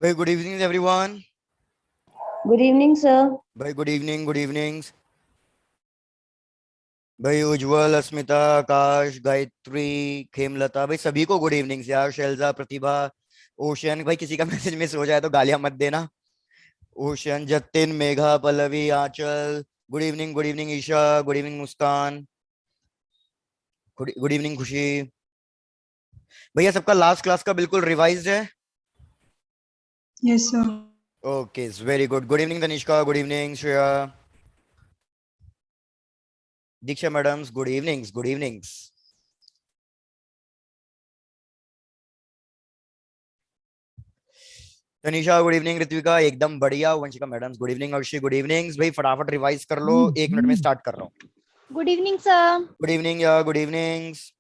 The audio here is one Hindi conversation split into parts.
भाई good evening everyone. Good evening sir. भाई गुड इवनिंग, गुड इवनिंग। भाई उज्जवल, अस्मिता, आकाश, गायत्री, खेमलता, भाई सभी को गुड इवनिंग यार। शैलजा, प्रतिभा, ओशन। भाई किसी का मैसेज मिस हो जाए तो गालियां मत देना। Ocean, Jatin, Megha, Pallavi, Aanchal, good evening, good evening Isha, good evening Muskan, good evening Khushi. भैया सबका लास्ट क्लास का बिल्कुल रिवाइज है? Yes sir. Okay, very good. Good evening Tanishka, good evening Shreya, Diksha madams, good evenings, good evenings. Tanisha good evening, Ritvika एकदम बढ़िया, Vanshika madam good evening, Arshi good evenings. भाई फटाफट रिवाइज कर लो, 1 मिनट में स्टार्ट कर रहा हूँ। Good evening sir. Good evening या गुड इवनिंग्स।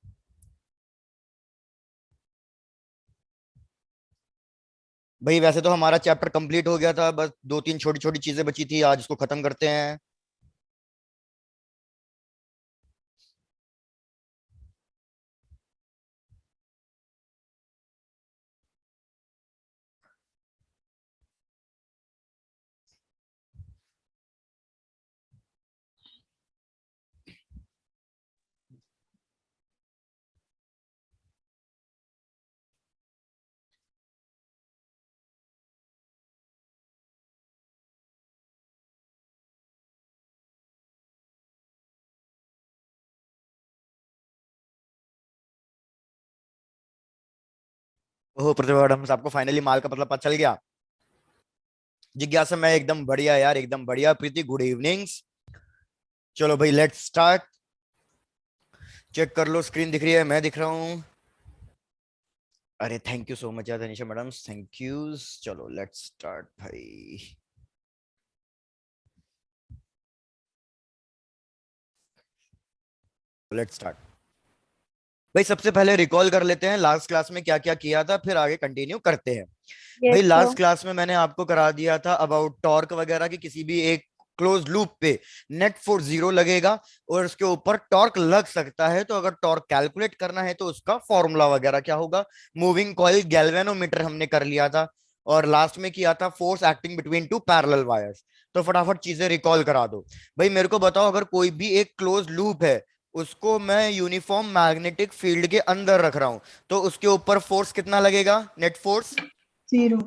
भाई वैसे तो हमारा चैप्टर कंप्लीट हो गया था, बस 2-3 छोटी छोटी चीजें बची थी, आज इसको खत्म करते हैं। ओह प्रतिभा मैडम, आपको फाइनली माल का मतलब पता चल गया। जिज्ञासा मैं एकदम बढ़िया यार, एकदम बढ़िया। प्रीति गुड इवनिंग्स। चलो भाई लेट्स स्टार्ट। चेक कर लो, स्क्रीन दिख रही है, मैं दिख रहा हूँ। अरे थैंक यू सो मच यार तनिषा मैडम, थैंक यू। चलो लेट्स स्टार्ट भाई। Let's start. भाई सबसे पहले रिकॉल कर लेते हैं लास्ट क्लास में क्या क्या किया था, फिर आगे कंटिन्यू करते हैं। भाई लास्ट क्लास में मैंने आपको करा दिया था अबाउट टॉर्क वगैरह की। किसी भी एक क्लोज लूप पे नेट फोर्स 0 लगेगा और उसके ऊपर टॉर्क लग सकता है, तो अगर टॉर्क कैलकुलेट करना है तो उसका फॉर्मूला वगैरह क्या होगा। मूविंग कॉइल, गैल्वेनोमीटर हमने कर लिया था। और लास्ट में किया था force acting between two parallel wires. तो फटाफट चीजें रिकॉल करा दो। भाई मेरे को बताओ, अगर कोई भी एक क्लोज लूप है, उसको मैं यूनिफॉर्म मैग्नेटिक फील्ड के अंदर रख रहा हूं, तो उसके ऊपर फोर्स कितना लगेगा? Net force zero.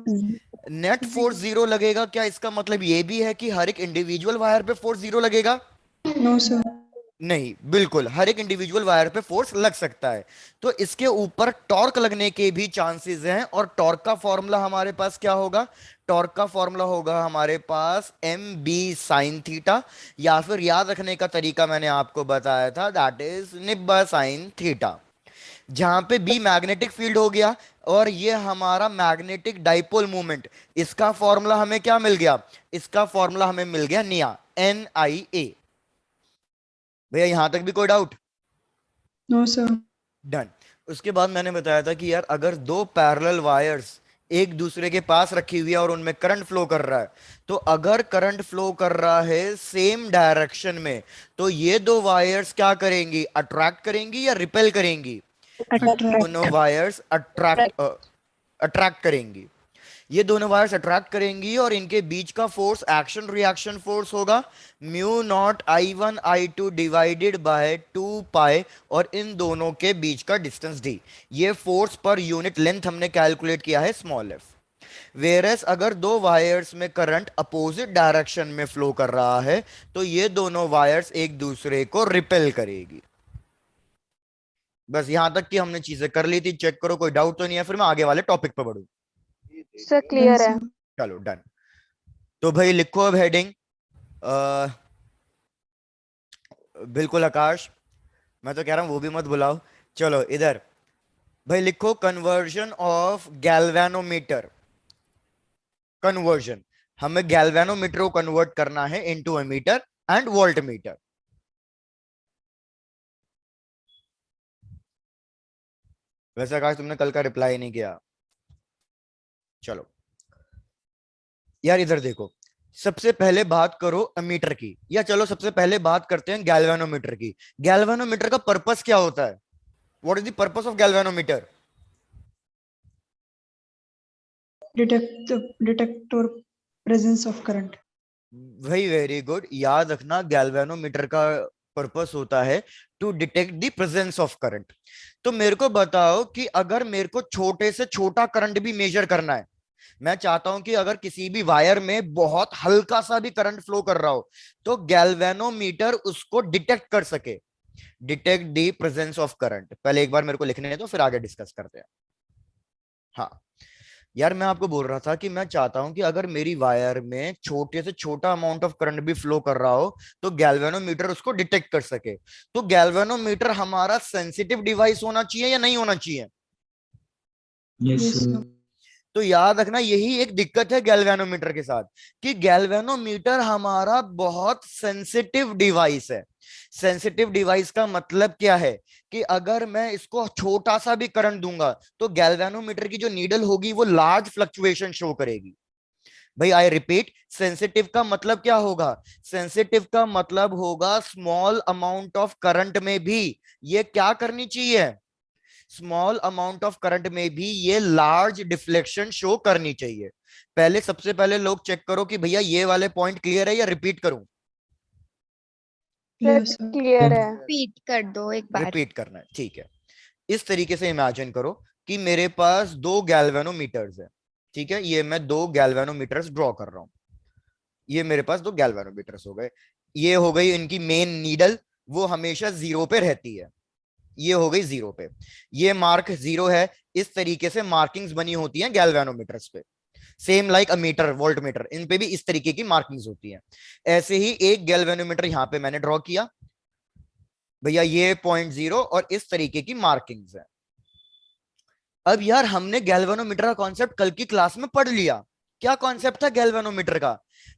Net force 0 लगेगा। क्या इसका मतलब ये भी है कि हर एक इंडिविजुअल वायर पे फोर्स 0 लगेगा? No sir. नहीं, बिल्कुल हर एक इंडिविजुअल वायर पे फोर्स लग सकता है। तो इसके ऊपर टॉर्क लगने के भी चांसेस हैं। और टॉर्क का फॉर्मूला हमारे पास क्या होगा? टॉर्क का फॉर्मूला होगा हमारे पास एम बी साइन थीटा, या फिर याद रखने का तरीका मैंने आपको बताया था, दैट इज निब्बा साइन थीटा। जहां पे बी मैग्नेटिक फील्ड हो गया और ये हमारा मैग्नेटिक डाइपोल मूवमेंट। इसका फॉर्मूला हमें क्या मिल गया? इसका फॉर्मूला हमें मिल गया निया, NIA। भैया यहां तक भी कोई डाउट? No sir. डन। उसके बाद मैंने बताया था कि यार अगर दो पैरेलल वायर्स एक दूसरे के पास रखी हुई है और उनमें करंट फ्लो कर रहा है, तो अगर करंट फ्लो कर रहा है सेम डायरेक्शन में, तो ये दो वायर्स क्या करेंगी? अट्रैक्ट करेंगी या रिपेल करेंगी? दोनों वायर्स अट्रैक्ट करेंगी। ये दोनों वायर्स अट्रैक्ट करेंगी और इनके बीच का फोर्स एक्शन रिएक्शन फोर्स होगा mu naught I1 I2 divided by 2 पाई, और इन दोनों के बीच का डिस्टेंस d। ये फोर्स पर यूनिट लेंथ हमने कैलकुलेट किया है स्मॉल f। वेरस अगर दो वायर्स में करंट अपोजिट डायरेक्शन में फ्लो कर रहा है, तो ये दोनों वायर्स एक दूसरे को रिपेल करेगी। बस यहां तक कि हमने चीजें कर ली थी। चेक करो कोई डाउट तो नहीं है, फिर मैं आगे वाले टॉपिक पर बढ़ू। सर क्लियर है। चलो डन। तो भाई लिखो अब हेडिंग। बिल्कुल आकाश, मैं तो कह रहा हूं वो भी मत बुलाओ। चलो इधर भाई लिखो, कन्वर्जन ऑफ गैल्वेनोमीटर। कन्वर्जन, हमें गैल्वेनोमीटर को कन्वर्ट करना है into ammeter and voltmeter. वैसे आकाश तुमने कल का रिप्लाई नहीं किया। चलो यार इधर देखो, सबसे पहले बात करो अमीटर की, या चलो सबसे पहले बात करते हैं गैल्वेनोमीटर की। गैल्वेनोमीटर का पर्पस क्या होता है? What is the purpose of galvanometer? detect or presence of current. Very good. याद रखना गैल्वेनोमीटर का पर्पस होता है to detect the presence of current. तो मेरे को बताओ कि अगर मेरे को छोटे से छोटा करंट भी मेजर करना है, मैं चाहता हूं कि अगर किसी भी वायर में बहुत हल्का सा भी करंट फ्लो कर रहा हो तो गैल्वेनोमीटर उसको डिटेक्ट कर सके। Detect the presence of current, पहले एक बार मेरे को लिखने दो फिर आगे डिस्कस करते हैं। हाँ यार, मैं आपको बोल रहा था कि मैं चाहता हूं कि अगर मेरी वायर में छोटे से छोटा अमाउंट ऑफ करंट भी फ्लो कर रहा हो तो गैल्वेनोमीटर उसको डिटेक्ट कर सके। तो गैल्वेनोमीटर हमारा सेंसिटिव डिवाइस होना चाहिए या नहीं होना चाहिए? Yes, sir. तो याद रखना यही एक दिक्कत है गैल्वेनोमीटर के साथ कि गैल्वेनोमीटर हमारा बहुत सेंसिटिव डिवाइस है। सेंसिटिव डिवाइस का मतलब क्या है कि अगर मैं इसको छोटा सा भी करंट दूंगा तो गैल्वेनोमीटर की जो नीडल होगी वो लार्ज फ्लक्चुएशन शो करेगी। भाई आई रिपीट, सेंसिटिव का मतलब क्या होगा? सेंसिटिव का मतलब होगा स्मॉल अमाउंट ऑफ करंट में भी ये क्या करनी चाहिए? स्मॉल अमाउंट ऑफ करंट में भी ये लार्ज डिफ्लेक्शन शो करनी चाहिए। पहले सबसे पहले लोग चेक करो कि भैया ये वाले पॉइंट क्लियर है या रिपीट करूं? Clear, sir. क्लियर है। रिपीट कर दो एक बार। रिपीट करना है, ठीक है। इस तरीके से इमेजिन करो कि मेरे पास दो गैल्वेनोमीटर्स है, ठीक है। ये मैं दो गैल्वेनोमीटर्स ड्रॉ कर रहा हूं। ये मेरे पास दो गैल्वेनोमीटर्स हो गए। ये हो गई इनकी मेन नीडल, वो हमेशा जीरो पे रहती है। ये हो गई जीरो पे, ये मार्क जीरो है। इस तरीके से मार्किंग्स बनी होती हैं गैल्वेनोमीटर्स पे, same like ammeter voltmeter, इन पे भी इस तरीके की मार्किंग्स होती हैं। ऐसे ही एक गैल्वेनोमीटर यहां पे मैंने ड्रॉ किया भैया, ये 0.0 और इस तरीके की मार्किंग्स है। अब यार हमने गैल्वेनोमीटर का कॉन्सेप्ट कल की क्लास में पढ़ लिया। क्या कॉन्सेप्ट था गैल्वेनोमीटर का?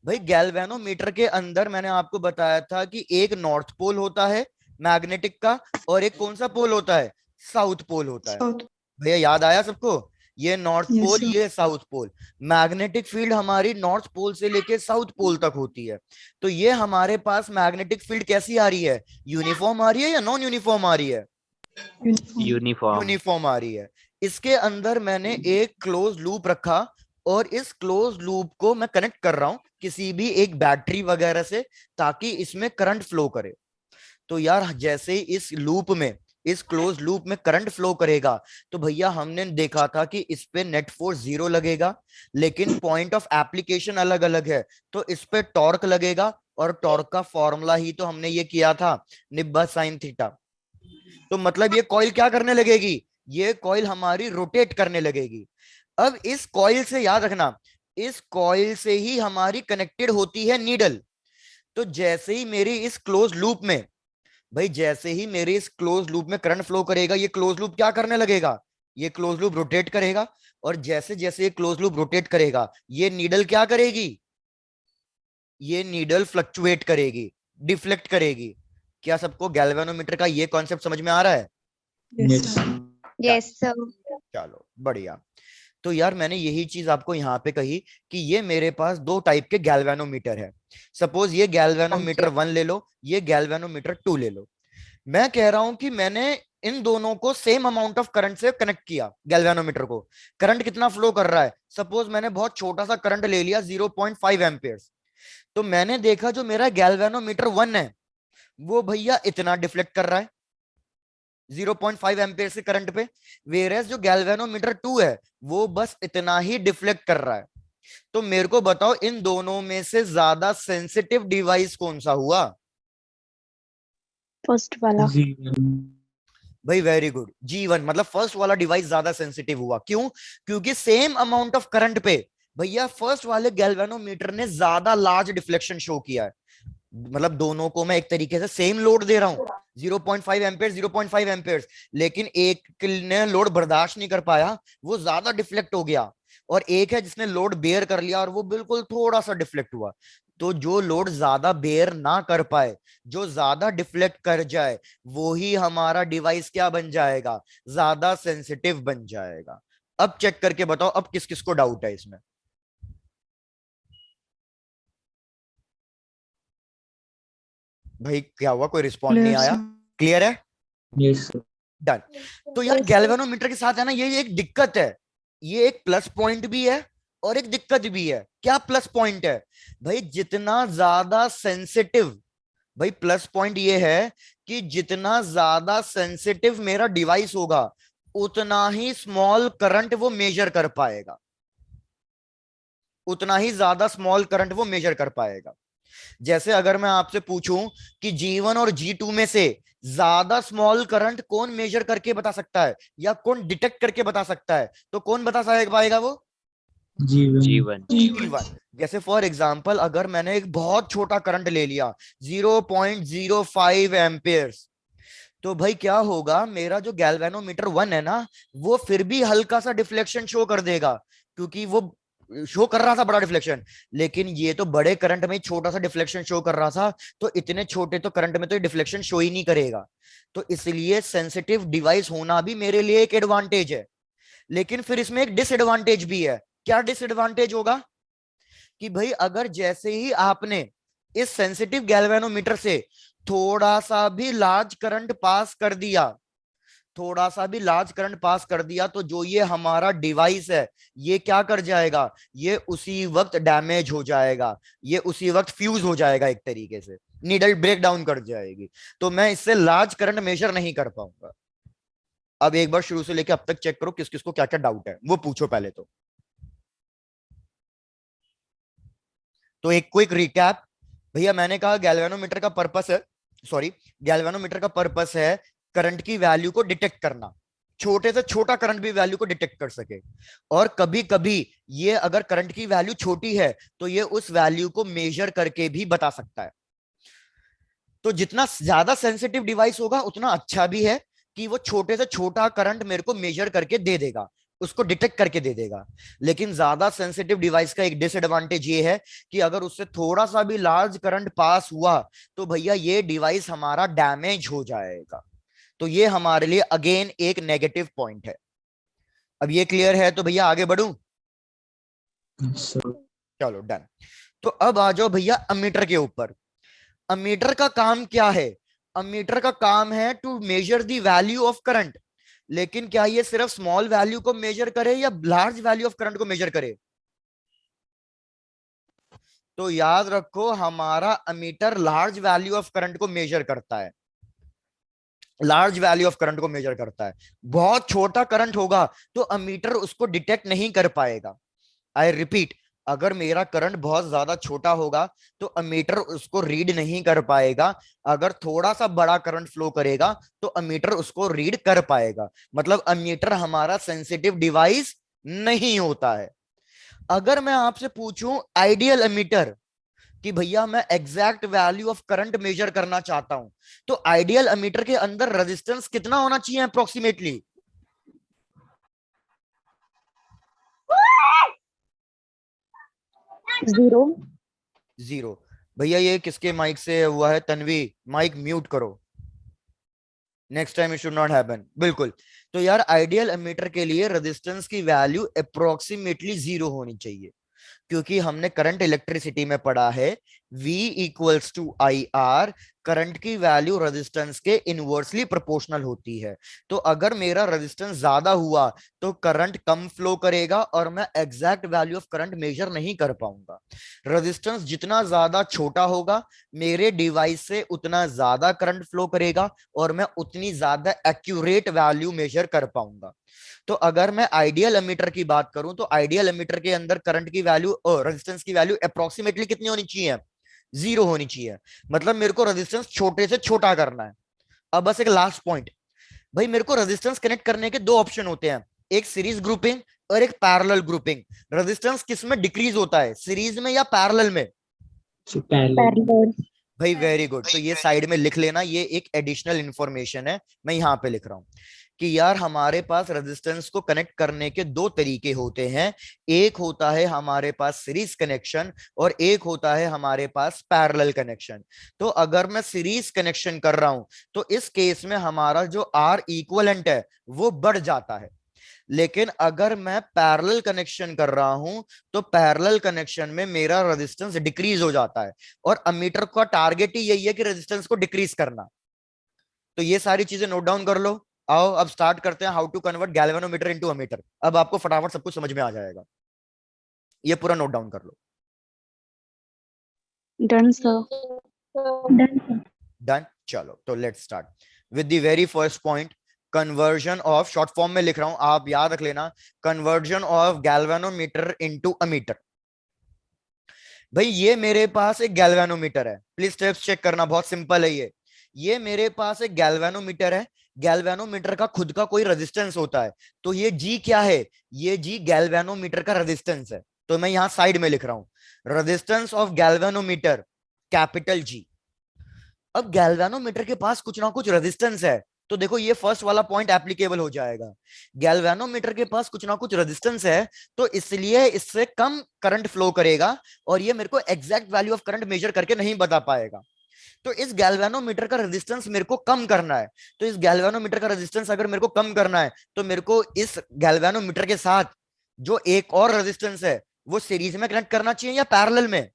भाई गैल्वेनोमीटर के अंदर मैंने आपको बताया था कि एक नॉर्थ पोल होता है मैग्नेटिक का और एक कौन सा पोल होता है? साउथ पोल होता है। South. भैया याद आया सबको? ये नॉर्थ Yes, पोल, sir. ये साउथ पोल। मैग्नेटिक फील्ड हमारी नॉर्थ पोल से लेके साउथ पोल तक होती है। तो ये हमारे पास मैग्नेटिक फील्ड कैसी आ रही है? यूनिफॉर्म आ रही है या नॉन यूनिफॉर्म आ रही है? Uniform. यूनिफॉर्म। यूनिफॉर्म आ रही है। इसके अंदर मैंने एक क्लोज लूप रखा और इस क्लोज लूप को मैं कनेक्ट कर रहा हूं किसी भी एक बैटरी वगैरह से ताकि इसमें करंट फ्लो करे। तो यार जैसे ही इस लूप में, इस क्लोज लूप में करंट फ्लो करेगा तो भैया हमने देखा था कि इस पे नेट फोर्स 0 लगेगा, लेकिन पॉइंट ऑफ एप्लीकेशन अलग अलग है। तो इस पे टॉर्क लगेगा और टॉर्क का फॉर्मूला ही तो हमने ये किया था, निब्बा साइन थीटा। तो मतलब ये कॉइल क्या करने लगेगी? ये कॉइल हमारी रोटेट करने लगेगी। अब इस कॉइल से याद रखना, इस कॉइल से ही हमारी कनेक्टेड होती है नीडल। तो जैसे ही मेरी इस क्लोज लूप में, भाई जैसे ही मेरे इस क्लोज लूप में करंट फ्लो करेगा, ये क्लोज लूप क्या करने लगेगा? ये क्लोज लूप रोटेट करेगा। और जैसे जैसे ये क्लोज लूप रोटेट करेगा ये नीडल क्या करेगी? ये नीडल फ्लक्चुएट करेगी, डिफ्लेक्ट करेगी। क्या सबको गैल्वेनोमीटर का ये कॉन्सेप्ट समझ में आ रहा है? Yes, sir. Yes sir. चलो बढ़िया। तो यार मैंने यही चीज आपको यहाँ पे कही कि ये मेरे पास दो टाइप के गैल्वेनोमीटर है। सपोज ये गैल्वेनोमीटर 1 ले लो, ये गैल्वेनोमीटर 2 ले लो। मैं कह रहा हूं कि मैंने इन दोनों को सेम अमाउंट ऑफ करंट से कनेक्ट किया। गैल्वेनोमीटर को करंट कितना फ्लो कर रहा है? सपोज मैंने बहुत छोटा सा करंट ले लिया 0.5 एम्पियर्स। तो मैंने देखा जो मेरा गैल्वेनोमीटर 1 है वो भैया इतना डिफ्लेक्ट कर रहा है 0.5 एम्पियर से करंट पे, वेरेस जो गैल्वेनोमीटर 2 है वो बस इतना ही डिफ्लेक्ट कर रहा है। तो मेरे को बताओ इन दोनों में से ज्यादा सेंसिटिव डिवाइस कौन सा हुआ? फर्स्ट वाला। भाई वेरी गुड, G1 मतलब फर्स्ट वाला डिवाइस ज्यादा सेंसिटिव हुआ। क्यों? क्योंकि सेम अमाउंट ऑफ करंट पे भैया फर्स्ट वाले गैल्वेनोमीटर ने ज्यादा लार्ज डिफ्लेक्शन शो किया है। मतलब दोनों को मैं एक तरीके से सेम लोड दे रहा हूं 0.5 एम्पियर 0.5 एम्पियर, लेकिन एक ने लोड बर्दाश्त नहीं कर पाया, वो ज्यादा डिफ्लेक्ट हो गया। और एक है जिसने लोड बेयर कर लिया और वो बिल्कुल थोड़ा सा डिफ्लेक्ट हुआ। तो जो लोड ज्यादा बेयर ना कर पाए, जो ज्यादा डिफ्लेक्ट कर जाए, वो ही हमारा डिवाइस क्या बन जाएगा? ज्यादा सेंसिटिव बन जाएगा। अब चेक करके बताओ अब किस किस को डाउट है इसमें? भाई क्या हुआ, कोई रिस्पॉन्ड नहीं Clear, आया? sir. क्लियर है? Yes done. तो यार गैल्वेनोमीटर के साथ है ना ये एक दिक्कत है, ये एक प्लस पॉइंट भी है और एक दिक्कत भी है। क्या प्लस पॉइंट है भाई? जितना ज्यादा सेंसिटिव, भाई प्लस पॉइंट ये है कि जितना ज्यादा सेंसिटिव मेरा डिवाइस होगा उतना ही स्मॉल करंट वो मेजर कर पाएगा, उतना ही ज्यादा स्मॉल करंट वो मेजर कर पाएगा। जैसे अगर मैं आपसे पूछूं कि G1 और G2 में से ज्यादा स्मॉल करंट कौन मेजर करके बता सकता है या कौन डिटेक्ट करके बता सकता है, तो कौन बता पाएगा? वो जीवन जीवन। G1। जैसे फॉर एग्जांपल अगर मैंने एक बहुत छोटा करंट ले लिया 0.05 एम्पियर्स, तो भाई क्या होगा, मेरा जो गैल्वेनोमीटर 1 है ना, वो फिर भी हल्का सा डिफ्लेक्शन शो कर देगा, क्योंकि वो शो कर रहा था बड़ा डिफ्लेक्शन। लेकिन ये तो बड़े करंट में छोटा सा डिफ्लेक्शन शो कर रहा था, तो इतने छोटे तो करंट में तो डिफ्लेक्शन शो ही नहीं करेगा। तो इसलिए सेंसिटिव डिवाइस होना भी मेरे लिए एक एडवांटेज है। लेकिन फिर इसमें एक डिसएडवांटेज भी है। क्या डिसएडवांटेज होगा कि भाई अगर जैसे ही आपने इस सेंसिटिव गैल्वेनोमीटर से थोड़ा सा भी लार्ज करंट पास कर दिया, थोड़ा सा भी लार्ज करंट पास कर दिया, तो जो ये हमारा डिवाइस है ये क्या कर जाएगा, ये उसी वक्त डैमेज हो जाएगा, ये उसी वक्त फ्यूज हो जाएगा, एक तरीके से नीडल ब्रेक डाउन कर जाएगी। तो मैं इससे लार्ज करंट मेजर नहीं कर पाऊंगा। अब एक बार शुरू से लेकर अब तक चेक करो किस किस को क्या क्या डाउट है, वो पूछो पहले तो एक क्विक रिकैप। भैया मैंने कहा गैल्वेनोमीटर का पर्पस है, सॉरी, गैल्वेनोमीटर का पर्पस है करंट की वैल्यू को डिटेक्ट करना, छोटे से छोटा करंट भी वैल्यू को डिटेक्ट कर सके। और कभी कभी ये अगर करंट की वैल्यू छोटी है तो ये उस वैल्यू को मेजर करके भी बता सकता है। तो जितना ज्यादा सेंसिटिव डिवाइस होगा उतना अच्छा भी है कि वो छोटे से छोटा करंट मेरे को मेजर करके दे देगा, उसको डिटेक्ट करके दे देगा। लेकिन ज्यादा सेंसिटिव डिवाइस का एक डिसएडवांटेज ये है कि अगर उससे थोड़ा सा भी लार्ज करंट पास हुआ तो भैया ये डिवाइस हमारा डैमेज हो जाएगा। तो ये हमारे लिए अगेन एक नेगेटिव पॉइंट है। अब ये क्लियर है तो भैया आगे बढ़ूं? सर चलो डन। तो अब आ जाओ भैया अमीटर के ऊपर। अमीटर का काम क्या है? अमीटर का काम है to measure the value of current. लेकिन क्या ये सिर्फ स्मॉल वैल्यू को मेजर करे या लार्ज वैल्यू ऑफ करंट को मेजर करे? तो याद रखो हमारा ammeter large value of current को मेजर करता है, लार्ज वैल्यू ऑफ करंट को मेजर करता है। बहुत छोटा करंट होगा तो अमीटर उसको डिटेक्ट नहीं कर पाएगा। आई रिपीट, अगर मेरा करंट बहुत ज्यादा छोटा होगा तो अमीटर उसको रीड नहीं कर पाएगा। अगर थोड़ा सा बड़ा करंट फ्लो करेगा तो अमीटर उसको रीड कर पाएगा। मतलब अमीटर हमारा सेंसिटिव डिवाइस नहीं होता है। अगर मैं आपसे पूछूं आइडियल अमीटर कि भैया मैं exact value of current measure करना चाहता हूं, तो आइडियल अमीटर के अंदर रेजिस्टेंस कितना होना चाहिए अप्रोक्सीमेटली? Zero. जीरो। भैया ये किसके माइक से हुआ है? तन्वी, माइक म्यूट करो, next time it should not happen. बिल्कुल। तो यार आइडियल एमीटर के लिए रेजिस्टेंस की वैल्यू अप्रोक्सीमेटली जीरो होनी चाहिए, क्योंकि हमने करंट इलेक्ट्रिसिटी में पढ़ा है V equals to I R, current की वैल्यू रेजिस्टेंस के इनवर्सली प्रोपोर्शनल होती है। तो अगर मेरा रेजिस्टेंस ज्यादा हुआ तो करंट कम फ्लो करेगा और मैं exact value of current measure नहीं कर पाऊंगा। रेजिस्टेंस जितना ज्यादा छोटा होगा मेरे डिवाइस से उतना ज्यादा करंट फ्लो करेगा और मैं उतनी ज्यादा एक्यूरेट वैल्यू मेजर कर पाऊंगा। तो अगर मैं आइडियल एमीटर की बात करूं तो आइडियल एमीटर के अंदर करंट की वैल्यू और रेजिस्टेंस की वैल्यू अप्रोक्सीमेटली कितनी होनी चाहिए? जीरो होनी चाहिए। मतलब मेरे को रेजिस्टेंस छोटे से छोटा करना है। अब बस एक लास्ट पॉइंट, भाई मेरे को रेजिस्टेंस कनेक्ट करने के दो ऑप्शन होते हैं, एक सीरीज ग्रुपिंग और एक पैरेलल ग्रुपिंग। रेजिस्टेंस किस में डिक्रीज होता है, सीरीज में या पैरेलल में? Parallel. भाई वेरी गुड। तो ये साइड में लिख लेना, ये एक एडिशनल इंफॉर्मेशन है, मैं यहां पे लिख रहा हूं कि यार हमारे पास रेजिस्टेंस को कनेक्ट करने के दो तरीके होते हैं। एक होता है हमारे पास सीरीज कनेक्शन और एक होता है हमारे पास पैरेलल कनेक्शन। तो अगर मैं सीरीज कनेक्शन कर रहा हूं तो इस केस में हमारा जो आर इक्वलेंट है वो बढ़ जाता है। लेकिन अगर मैं पैरेलल कनेक्शन कर रहा हूं तो पैरेलल कनेक्शन में मेरा रेजिस्टेंस डिक्रीज हो जाता है। और अमीटर का टारगेट ही यही है कि रेजिस्टेंस को डिक्रीज करना। तो ये सारी चीजें नोट डाउन कर लो। आओ अब स्टार्ट करते हैं how to convert galvanometer into ammeter. अब आपको फटाफट सब कुछ समझ में आ जाएगा। ये पूरा नोट डाउन कर लो। Done, sir. डन, चलो तो let's start with the very first point, conversion of, short form में लिख रहा हूं, आप याद रख लेना, conversion of galvanometer into ammeter. भाई ये मेरे पास एक गैल्वेनोमीटर है, प्लीज स्टेप्स चेक करना, बहुत सिंपल है ये मेरे पास एक गैल्वेनोमीटर है। गैल्वेनोमीटर का खुद का कोई रेजिस्टेंस होता है, तो ये जी क्या है, ये जी गैल्वेनोमीटर का रेजिस्टेंस है। तो मैं यहां साइड में लिख रहा हूं resistance of galvanometer, capital G. अब गैल्वेनोमीटर के पास कुछ ना कुछ रेजिस्टेंस है, तो देखो ये फर्स्ट वाला पॉइंट एप्लीकेबल हो जाएगा। गैल्वेनोमीटर के पास कुछ ना कुछ रेजिस्टेंस है, तो इसलिए इससे कम करंट फ्लो करेगा, और ये मेरे को exact value of current measure करके नहीं बता पाएगा। तो इस गैल्वेनोमीटर का रेजिस्टेंस मेरे को कम करना है, तो इस गैल्वेनोमीटर का रेजिस्टेंस अगर मेरे को कम करना है, तो मेरे को इस गैल्वेनोमीटर के साथ जो एक और रेजिस्टेंस है वो सीरीज में कनेक्ट करना चाहिए या पैरेलल में?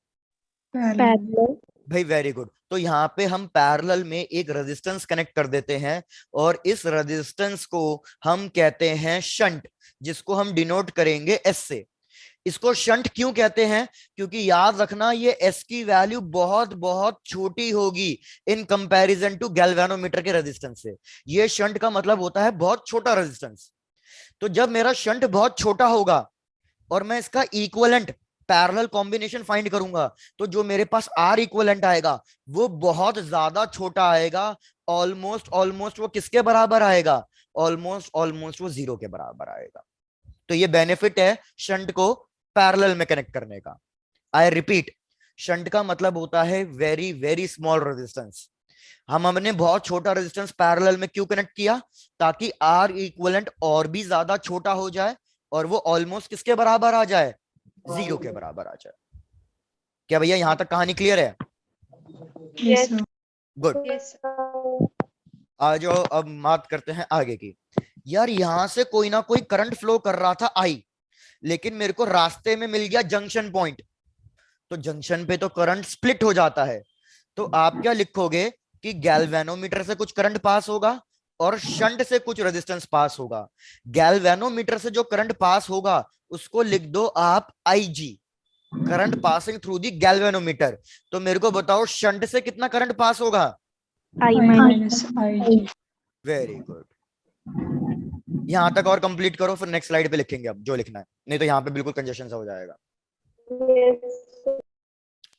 Parallel. भाई वेरी गुड, तो यहाँ पे हम पैरेलल में एक रेजिस्टेंस कनेक्ट कर देते हैं, और इस रेजिस्टेंस को हम कहते हैं शंट, जिसको हम डिनोट करेंगे एस से। इसको शंट क्यों कहते हैं? क्योंकि याद रखना ये एस की वैल्यू बहुत बहुत छोटी होगी इन कंपैरिजन टू गैल्वेनोमीटर के रेजिस्टेंस से। ये शंट का मतलब होता है बहुत छोटा रेजिस्टेंस। तो जब मेरा शंट बहुत छोटा होगा और मैं इसका इक्विवेलेंट पैरेलल कॉम्बिनेशन फाइंड करूंगा, तो जो मेरे पास आर इक्विवेलेंट आएगा वो बहुत ज्यादा छोटा आएगा। ऑलमोस्ट ऑलमोस्ट वो किसके बराबर आएगा? ऑलमोस्ट ऑलमोस्ट वो जीरो के बराबर आएगा। तो ये बेनिफिट है शंट को पैरेलल में कनेक्ट करने का। आई रिपीट, शंट का मतलब होता है वेरी वेरी स्मॉल रेजिस्टेंस। हमने बहुत छोटा रेजिस्टेंस पैरेलल में क्यों कनेक्ट किया? ताकि आर इक्विवेलेंट और भी ज्यादा छोटा हो जाए, और वो ऑलमोस्ट किसके बराबर आ जाए? जीरो के बराबर आ जाए। क्या भैया यहां तक कहानी क्लियर है? Yes, sir. गुड। आ जाओ अब बात करते हैं आगे की। यार यहां से कोई ना कोई करंट फ्लो कर रहा था आई, लेकिन मेरे को रास्ते में मिल गया जंक्शन पॉइंट, तो जंक्शन पे तो करंट स्प्लिट हो जाता है। तो आप क्या लिखोगे कि गैल्वेनोमीटर से कुछ करंट पास होगा और शंट से कुछ रेजिस्टेंस पास होगा। गैल्वेनोमीटर से जो करंट पास होगा उसको लिख दो आप IG, current passing through the galvanometer. तो मेरे को बताओ शंट से कितना करंट पास होगा? I I minus. minus I. Very good. यहां तक और कंप्लीट करो, फिर नेक्स्ट स्लाइड पे लिखेंगे अब जो लिखना है, नहीं तो यहां पे बिल्कुल कंजेशन सा हो जाएगा।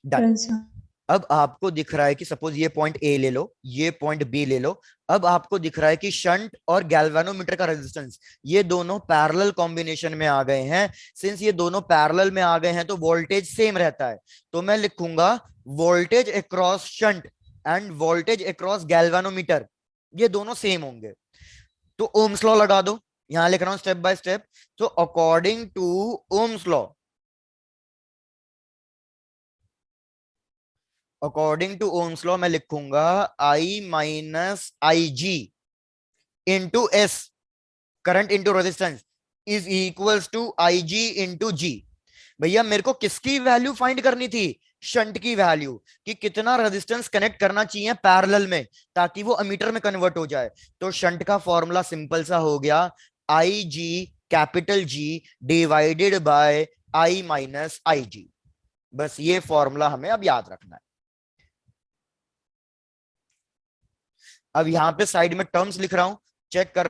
डन। Done, sir. अब आपको दिख रहा है कि सपोज ये पॉइंट ए ले लो, ये पॉइंट बी ले लो। अब आपको दिख रहा है कि शंट और गैल्वेनोमीटर का रेजिस्टेंस ये दोनों पैरेलल कॉम्बिनेशन में आ गए हैं। सिंस ये दोनों पैरेलल में आ गए हैं तो वोल्टेज सेम रहता है, तो मैं लिखूंगा voltage across shunt end voltage across galvanometer, ये दोनों सेम होंगे। तो ओम्स लॉ लगा दो, यहां लिख रहा हूं स्टेप बाय स्टेप। तो according to Ohm's law, according to Ohm's law मैं लिखूंगा I minus I G into S, current into resistance, is equals to I G into G. भैया मेरे को किसकी वैल्यू फाइंड करनी थी? शंट की वैल्यू, कि कितना रेजिस्टेंस कनेक्ट करना चाहिए पैरेलल में ताकि वो अमीटर में कन्वर्ट हो जाए। तो शंट का फॉर्मूला सिंपल सा हो गया, I G capital G divided by I minus I G. बस ये फॉर्मूला हमें अब याद रखना है। अब यहां पे साइड में टर्म्स लिख रहा हूं, चेक कर।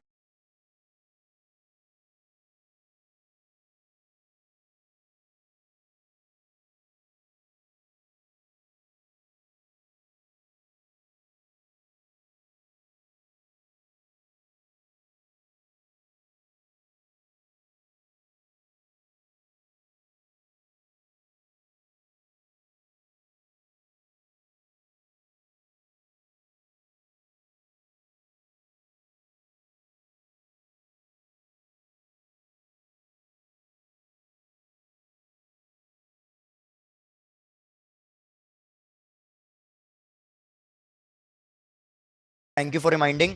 Thank you for reminding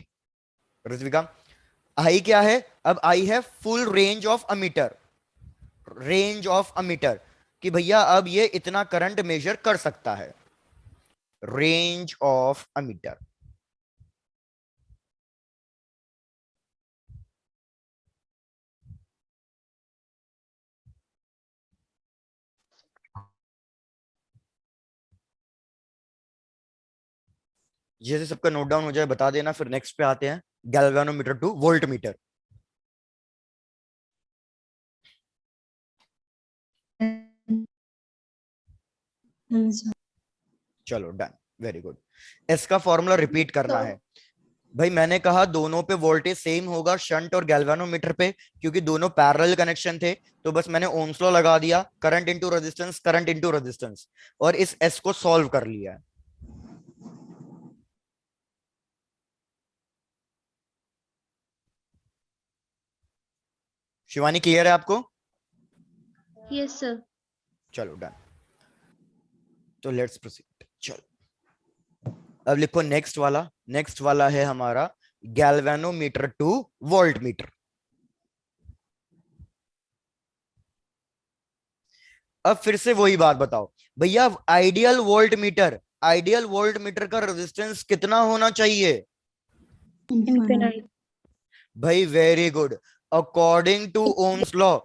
Ritvika. I क्या है? अब आई है full range of ammeter, range of ammeter, कि भैया अब ये इतना करंट मेजर कर सकता है, रेंज ऑफ अमीटर। जैसे सबका नोट डाउन हो जाए बता देना, फिर नेक्स्ट पे आते हैं, galvanometer two volt meter. Done, sir. चलो डन, वेरी गुड। इसका फॉर्मूला रिपीट करना Sir. है। भाई मैंने कहा दोनों पे वोल्टेज सेम होगा, शंट और गैल्वेनोमीटर पे, क्योंकि दोनों पैरेलल कनेक्शन थे। तो बस मैंने ओम्स लॉ लगा दिया, current into resistance, current into resistance, और इस एस को सॉल्व कर लिया है। शिवानी क्लियर है आपको? Yes, sir. चलो डन, तो लेट्स प्रोसीड। चलो अब लिखो नेक्स्ट वाला। नेक्स्ट वाला है हमारा गैल्वेनोमीटर टू वोल्ट मीटर। अब फिर से वही बात बताओ भैया, आइडियल वोल्ट मीटर का रेजिस्टेंस कितना होना चाहिए? Infinite. भाई very good, according to Ohm's law.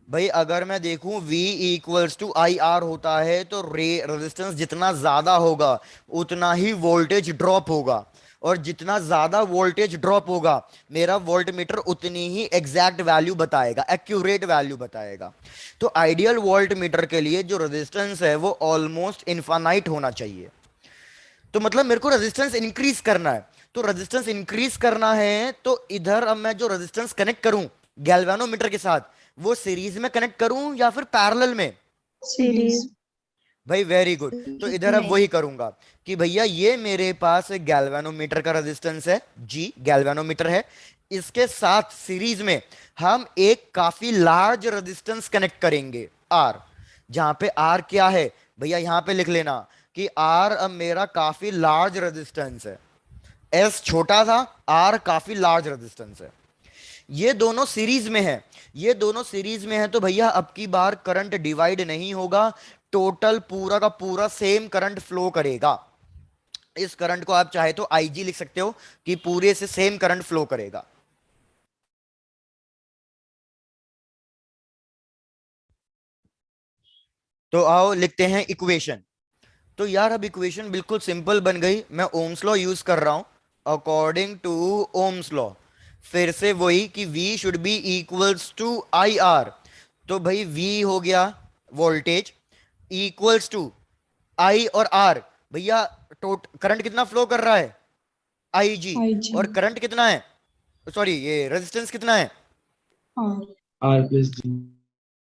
भाई अगर मैं देखूं V equals to I R होता है, तो रेजिस्टेंस जितना ज्यादा होगा उतना ही वोल्टेज ड्रॉप होगा, और जितना ज्यादा वोल्टेज ड्रॉप होगा मेरा वोल्ट मीटर उतनी ही एग्जैक्ट वैल्यू बताएगा, एक्यूरेट वैल्यू बताएगा। तो आइडियल वोल्ट मीटर के लिए जो रेजिस्टेंस है वो ऑलमोस्ट इनफाइनाइट होना चाहिए। तो मतलब मेरे को रेजिस्टेंस इंक्रीज करना है। तो रेजिस्टेंस इंक्रीज करना है तो इधर अब मैं जो रेजिस्टेंस कनेक्ट करूं गैल्वेनोमीटर के साथ, वो सीरीज में कनेक्ट करूं या फिर पैरेलल में? Series. भाई वेरी गुड, तो इधर अब वही करूंगा कि भैया ये मेरे पास एक गैल्वेनोमीटर का रेजिस्टेंस है, जी गैल्वेनोमीटर है, इसके साथ सीरीज में हम एक काफी लार्ज रेजिस्टेंस कनेक्ट करेंगे, आर। जहां पे आर क्या है भैया, यहां पे लिख लेना कि आर अब मेरा काफी लार्ज रेजिस्टेंस है। एस छोटा था, आर काफी लार्ज रेजिस्टेंस है। ये दोनों सीरीज में है, ये दोनों सीरीज में है, तो भैया अब की बार करंट डिवाइड नहीं होगा, टोटल पूरा का पूरा सेम करंट फ्लो करेगा। इस करंट को आप चाहे तो आईजी लिख सकते हो कि पूरे से सेम करंट फ्लो करेगा। तो आओ लिखते हैं इक्वेशन। तो यार अब इक्वेशन बिल्कुल सिंपल बन गई, मैं ओम्स लॉ यूज कर रहा हूं, अकॉर्डिंग टू ओम्स लॉ। फिर से वही कि V should be equals to I R. तो भाई V हो गया वोल्टेज, इक्वल्स टू I और R। भैया करंट कितना फ्लो कर रहा है? IG। और IG. करंट कितना है, सॉरी ये रेजिस्टेंस कितना है? R. R plus G।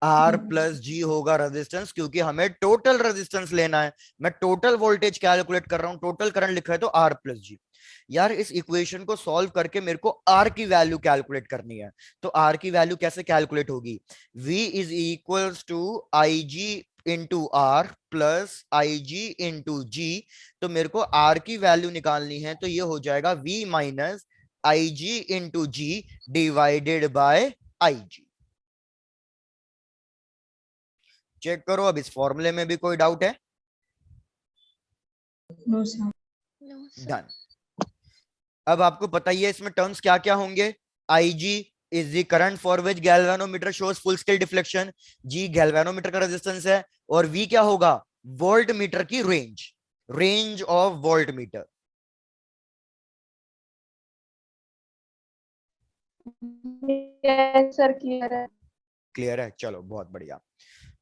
R plus G होगा रेजिस्टेंस, क्योंकि हमें टोटल रेजिस्टेंस लेना है। मैं टोटल वोल्टेज कैलकुलेट कर रहा हूं, टोटल करंट लिखा है तो आर प्लस जी। यार इस इक्वेशन को सॉल्व करके मेरे को आर की वैल्यू कैलकुलेट करनी है। तो आर की वैल्यू कैसे कैलकुलेट होगी? V is equals to I G into R plus I G into G. तो मेरे को आर की वैल्यू निकालनी है, तो ये हो जाएगा V minus I G into G divided by I G. Check करो अब इस फॉर्मूले में भी कोई डाउट है? No, sir. No, sir. Done. अब आपको पता ही है इसमें टर्म्स क्या क्या होंगे। IG is the current for which galvanometer shows full scale deflection, G galvanometer का रेजिस्टेंस है, और V क्या होगा? वोल्ट मीटर की range, range of volt meter. Yes, sir, clear है. क्लियर है? चलो बहुत बढ़िया।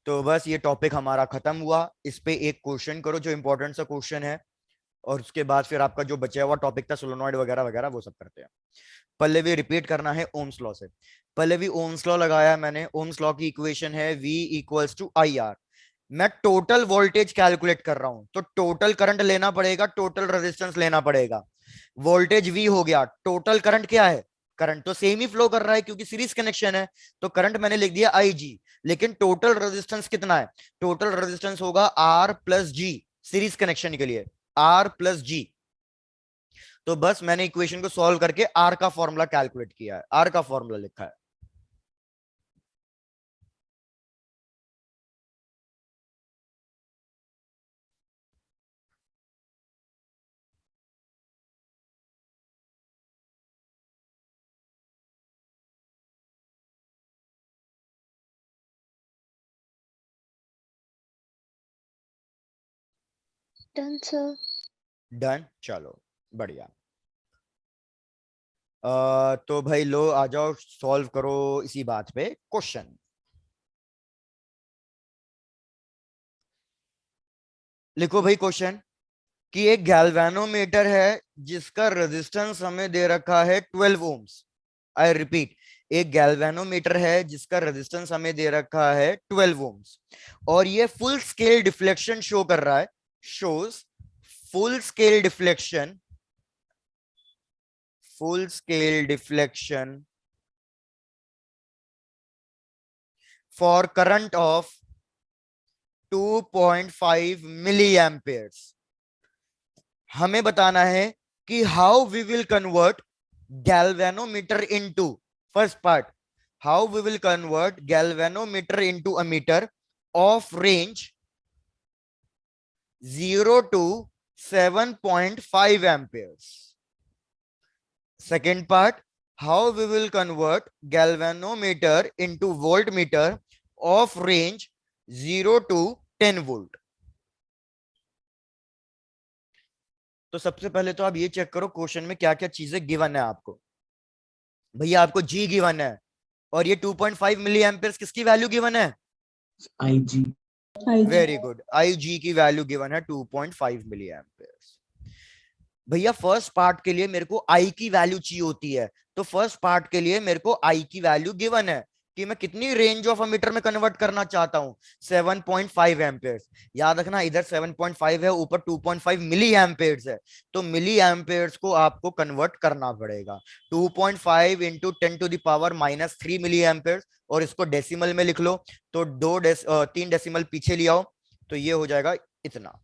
तो बस ये टॉपिक हमारा खत्म हुआ। इस पे एक क्वेश्चन करो जो इंपॉर्टेंट सा क्वेश्चन है, और उसके बाद फिर आपका जो बचा हुआ टॉपिक था सोलोनॉइड वगैरह वगैरह वो सब करते हैं। पहले भी रिपीट करना है ओम्स लॉ से। पहले भी ओम्स लॉ लगाया मैंने। ओम्स लॉ की इक्वेशन है V equals to I R. मैं टोटल वोल्टेज कैलकुलेट कर रहा हूं, तो टोटल करंट लेना पड़ेगा, टोटल रेजिस्टेंस लेना पड़ेगा। वोल्टेज V हो गया, टोटल करंट क्या है? करंट तो सेम ही फ्लो कर रहा है क्योंकि सीरीज कनेक्शन है, तो करंट मैंने लिख दिया IG। लेकिन टोटल रेजिस्टेंस कितना है? टोटल रेजिस्टेंस होगा R प्लस जी, सीरीज कनेक्शन के लिए R प्लस जी। तो बस मैंने इक्वेशन को सॉल्व करके आर का फॉर्मूला कैलकुलेट किया है, आर का फॉर्मूला लिखा है। Done, sir. डन, चलो बढ़िया। तो भाई लो आ जाओ, सॉल्व करो इसी बात पे क्वेश्चन। लिखो भाई क्वेश्चन कि एक गैल्वेनोमीटर है जिसका रेजिस्टेंस हमें दे रखा है 12 ओम्स। आई रिपीट, एक गैल्वेनोमीटर है जिसका रेजिस्टेंस हमें दे रखा है 12 ओम्स, और ये फुल स्केल डिफ्लेक्शन शो कर रहा है, shows full scale deflection, full scale deflection for current of 2.5 milliamperes. हमें बताना है कि how we will convert galvanometer into, first part, how we will convert galvanometer into a meter of range 0 to 7.5 amperes. Second part, how we will convert galvanometer into voltmeter of range 0 to 10 volt. तो सबसे पहले तो आप ये चेक करो क्वेश्चन में क्या क्या चीजें गिवन है आपको। भैया आपको जी गिवन है, और ये 2.5 मिली एम्पेयर्स किसकी वैल्यू गिवन है? IG. IG. वेरी गुड, आई जी की वैल्यू गिवन है 2.5 मिली एम्पेयर्स। भैया फर्स्ट पार्ट के लिए मेरे को आई की वैल्यू चाहिए होती है, तो फर्स्ट पार्ट के लिए मेरे को आई की वैल्यू गिवन है कि मैं कितनी रेंज ऑफ अ मीटर में कन्वर्ट करना चाहता हूं, 7.5 एम्पेयर्स। याद रखना इधर 7.5 है, ऊपर 2.5 मिली एम्पेयर्स है, तो मिली एम्पेयर्स को आपको कन्वर्ट करना पड़ेगा। 2.5 इंटू 10⁻³ मिली एम्पेयर्स, और इसको डेसिमल में लिख लो, तो 3 डेसिमल पीछे ले आओ, तो ये हो जाएगा इतना।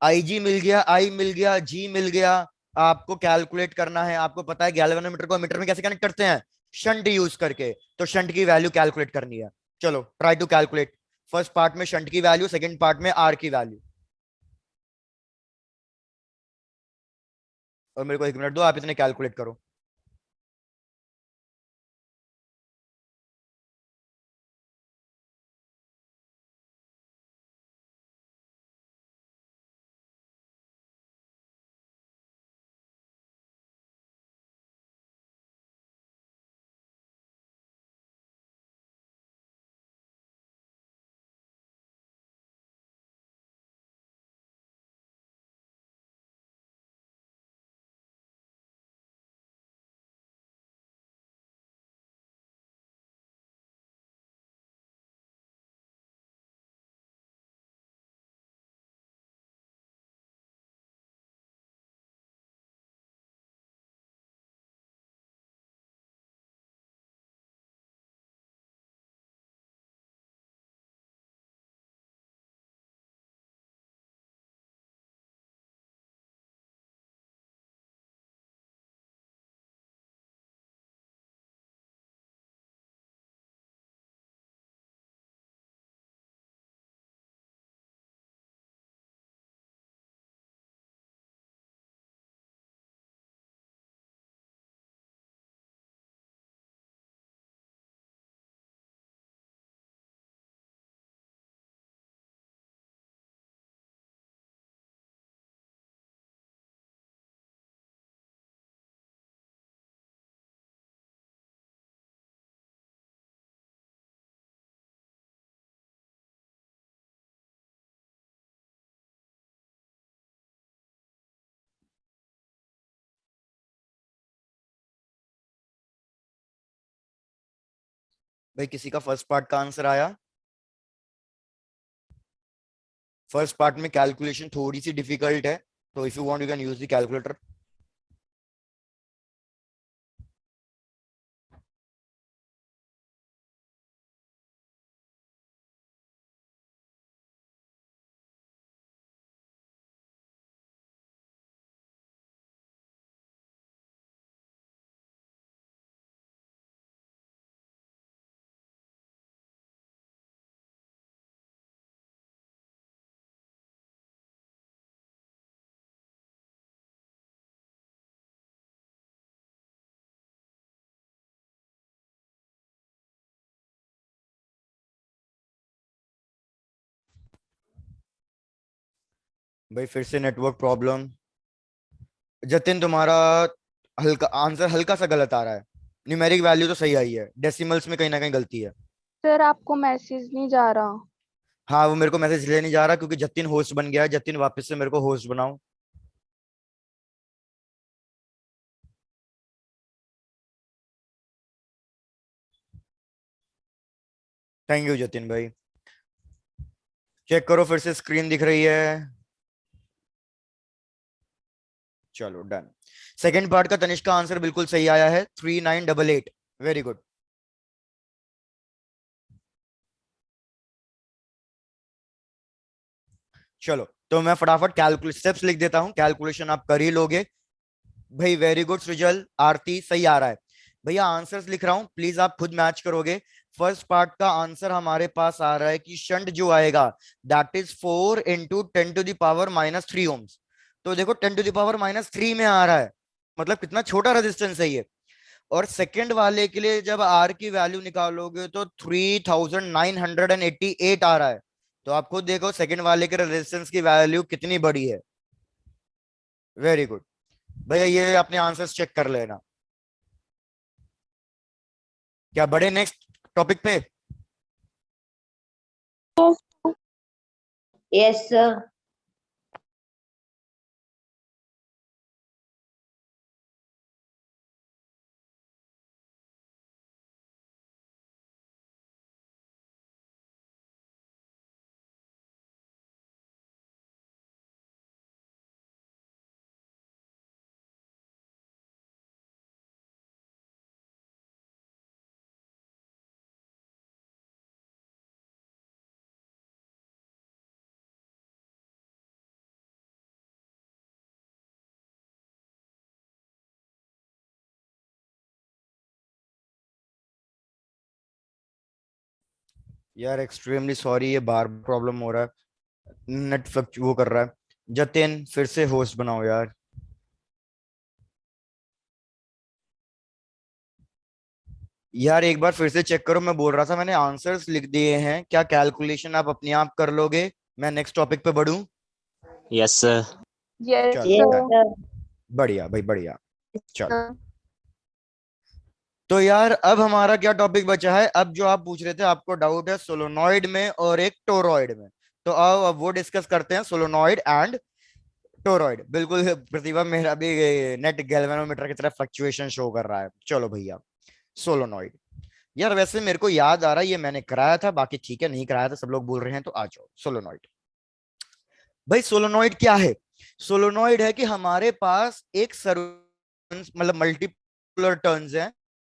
आई जी मिल गया, आई मिल गया, जी मिल गया। आपको कैलकुलेट करना है, आपको पता है गैल्वेनोमीटर को मीटर में कैसे कनेक्ट करते हैं, शंट यूज करके, तो शंट की वैल्यू कैलकुलेट करनी है। चलो try to calculate, first part में शंट की वैल्यू, सेकंड पार्ट में आर की वैल्यू। और मेरे को 1 मिनट दो, आप इतने कैलकुलेट करो। भाई किसी का फर्स्ट पार्ट का आंसर आया? फर्स्ट पार्ट में कैलकुलेशन थोड़ी सी डिफिकल्ट है, तो if you want you can use the calculator. भाई फिर से नेटवर्क प्रॉब्लम। जतिन तुम्हारा हल्का आंसर हल्का सा गलत आ रहा है। न्यूमेरिक वैल्यू तो सही आई है, डेसिमल्स में कहीं ना कहीं गलती है। सर आपको मैसेज नहीं जा रहा। हाँ वो मेरे को मैसेज ले नहीं जा रहा क्योंकि जतिन होस्ट बन गया है। जतिन वापस से मेरे को होस्ट बनाओ। थैंक यू जतिन भाई। चेक करो फिर से स्क्रीन दिख रही है। चलो डन। सेकंड पार्ट का तनिष्क का आंसर बिल्कुल सही आया है, 3988। Very good. चलो तो मैं फटाफट कैलकुलेट स्टेप्स लिख देता हूं, कैलकुलेशन आप कर ही लोगे। भाई वेरी गुड सृजल, आरती सही आ रहा है। भैया आंसर्स लिख रहा हूं, प्लीज आप खुद मैच करोगे। फर्स्ट पार्ट का आंसर हमारे पास आ रहा है कि शंट जो आएगा दैट इज 4 इंटू 10⁻³ ओम्स। तो देखो 10⁻³ में आ रहा है, मतलब कितना छोटा रेजिस्टेंस है ये। और सेकंड वाले के लिए जब आर की वैल्यू निकालोगे तो 3988 आ रहा है। तो आप खुद देखो सेकंड वाले के रेजिस्टेंस की वैल्यू कितनी बड़ी है। Very good. भैया ये अपने आंसर्स चेक कर लेना। क्या बड़े नेक्स्ट टॉपिक पे? Yes sir. यार एक्सट्रीमली सॉरी, ये बार प्रॉब्लम हो रहा है, नेट वो कर रहा है। जतिन फिर से होस्ट बनाओ यार। यार एक बार फिर से चेक करो, मैं बोल रहा था मैंने आंसर्स लिख दिए हैं, क्या कैलकुलेशन आप अपने आप कर लोगे? मैं नेक्स्ट टॉपिक पे बढ़ूं? Yes sir. यस चलो यस सर। सर। बढ़िया भाई बढ़िया। चलो तो यार अब हमारा क्या टॉपिक बचा है? अब जो आप पूछ रहे थे आपको डाउट है सोलोनॉइड में और एक टोरॉइड में, तो आओ अब वो डिस्कस करते हैं, सोलोनॉइड एंड टोरॉइड। बिल्कुल प्रतिभा, मेरा भी नेट गैल्वेनोमीटर की तरह फ्लक्चुएशन शो कर रहा है। चलो भैया सोलोनॉइड। यार वैसे मेरे को याद आ रहा है ये मैंने कराया था, बाकी ठीक है नहीं कराया था, सब लोग बोल रहे हैं तो आ जाओ। सोलोनॉइड भाई, सोलोनॉइड क्या है? सोलोनॉइड है कि हमारे पास एक मतलब मल्टीपुलर टर्न्स हैं,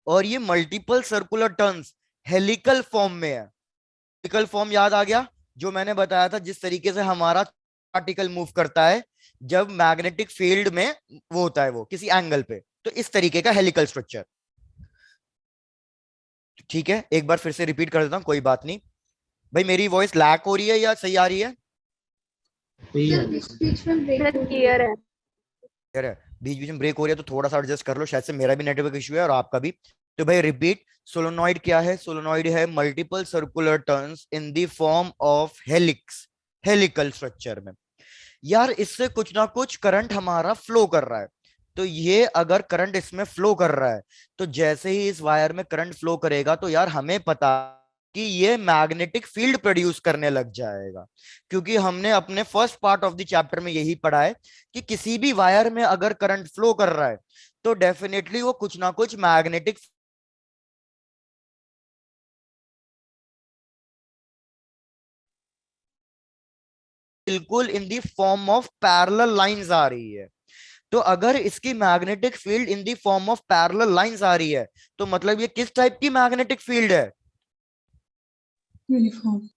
और ये multiple circular turns helical form में है। हेलिकल फॉर्म याद आ गया जो मैंने बताया था, जिस तरीके से हमारा पार्टिकल मूव करता है जब मैग्नेटिक फील्ड में वो होता है वो किसी एंगल पे, तो इस तरीके का हेलिकल स्ट्रक्चर। ठीक है एक बार फिर से रिपीट कर देता हूं, कोई बात नहीं। भाई मेरी वॉइस लैक हो रही है या सही आ रही है? सर क्लियर है। यार बीच बीच में ब्रेक हो रही है तो थोड़ा सा एडजस्ट कर लो, शायद से मेरा भी नेटवर्क इशू है और आपका भी। तो भाई रिपीट, सोलोनॉइड क्या है? सोलोनॉइड है multiple circular turns in the form of helix, helical structure में। यार इससे कुछ ना कुछ करंट हमारा फ्लो कर रहा है। तो ये अगर करंट इसमें फ्लो कर रहा है तो जैसे ही इस वायर में करंट फ्लो करेगा तो यार हमें पता कि ये मैग्नेटिक फील्ड प्रोड्यूस करने लग जाएगा। क्योंकि हमने अपने first part of the chapter में यही पढ़ा है कि किसी भी वायर में अगर करंट फ्लो कर रहा है तो डेफिनेटली वो कुछ ना कुछ मैग्नेटिक बिल्कुल in the form of parallel lines आ रही है। तो अगर इसकी magnetic field in the form of parallel lines आ रही है तो मतलब ये किस टाइप की मैग्नेटिक फील्ड है? यूनिफॉर्म।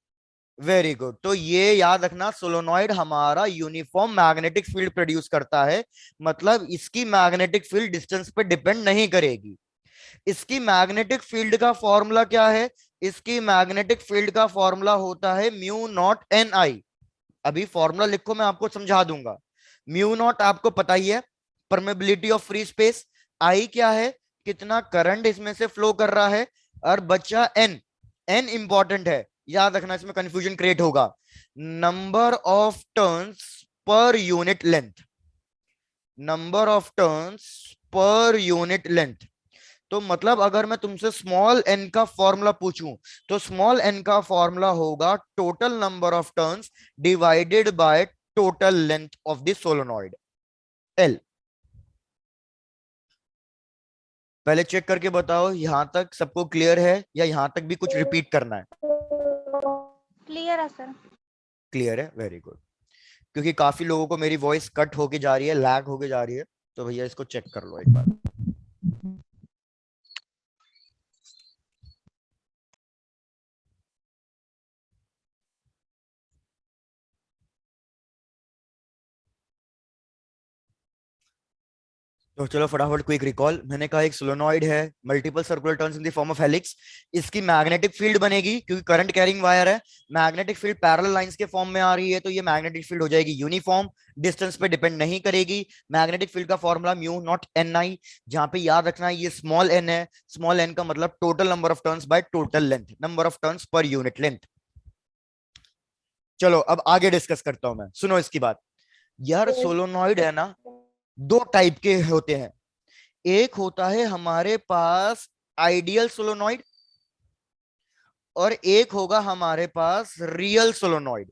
Very good. तो ये याद रखना, सोलोनॉइड हमारा यूनिफॉर्म मैग्नेटिक फील्ड प्रोड्यूस करता है, मतलब इसकी मैग्नेटिक फील्ड डिस्टेंस पे डिपेंड नहीं करेगी। इसकी मैग्नेटिक फील्ड का फॉर्मूला क्या है? इसकी मैग्नेटिक फील्ड का फॉर्मूला होता है म्यू नॉट एन आई। अभी फॉर्मूला लिखो मैं आपको समझा दूंगा। म्यू नॉट आपको पता ही है, परमेबिलिटी ऑफ फ्री स्पेस। आई क्या है? कितना करंट इसमें से फ्लो कर रहा है। और बच्चा एन, एन इंपॉर्टेंट है, याद रखना इसमें कंफ्यूजन क्रिएट होगा। Number of turns per unit length, number of turns per unit length. तो मतलब अगर मैं तुमसे स्मॉल एन का फॉर्मूला पूछूं तो स्मॉल एन का फॉर्मूला होगा total number of turns divided by total length of the solenoid L. पहले चेक करके बताओ यहां तक सबको क्लियर है या यहां तक भी कुछ रिपीट करना है? क्लियर है सर। क्लियर है, वेरी गुड। क्योंकि काफी लोगों को मेरी वॉइस कट होके जा रही है, लैग होके जा रही है, तो भैया इसको चेक कर लो एक बार। तो चलो फटाफट क्विक रिकॉल। मैंने कहा एक सोलेनॉइड है, multiple circular turns in the form of helix. इसकी मैग्नेटिक फील्ड बनेगी क्योंकि करंट कैरिंग वायर है, मैग्नेटिक फील्ड पैरेलल लाइंस के फॉर्म में आ रही है, तो ये मैग्नेटिक फील्ड हो जाएगी यूनिफॉर्म, डिस्टेंस पे डिपेंड नहीं करेगी। मैग्नेटिक फील्ड का फॉर्मूला म्यू नॉट एन आई, जहां पे याद रखना है ये स्मॉल एन है, स्मॉल एन का मतलब total number of turns by total length, number of turns per unit length. चलो अब आगे डिस्कस करता हूं मैं, सुनो इसकी बात। यार सोलोनॉइड है ना, दो टाइप के होते हैं। एक होता है हमारे पास आइडियल सोलोनॉइड और एक होगा हमारे पास रियल सोलोनॉइड।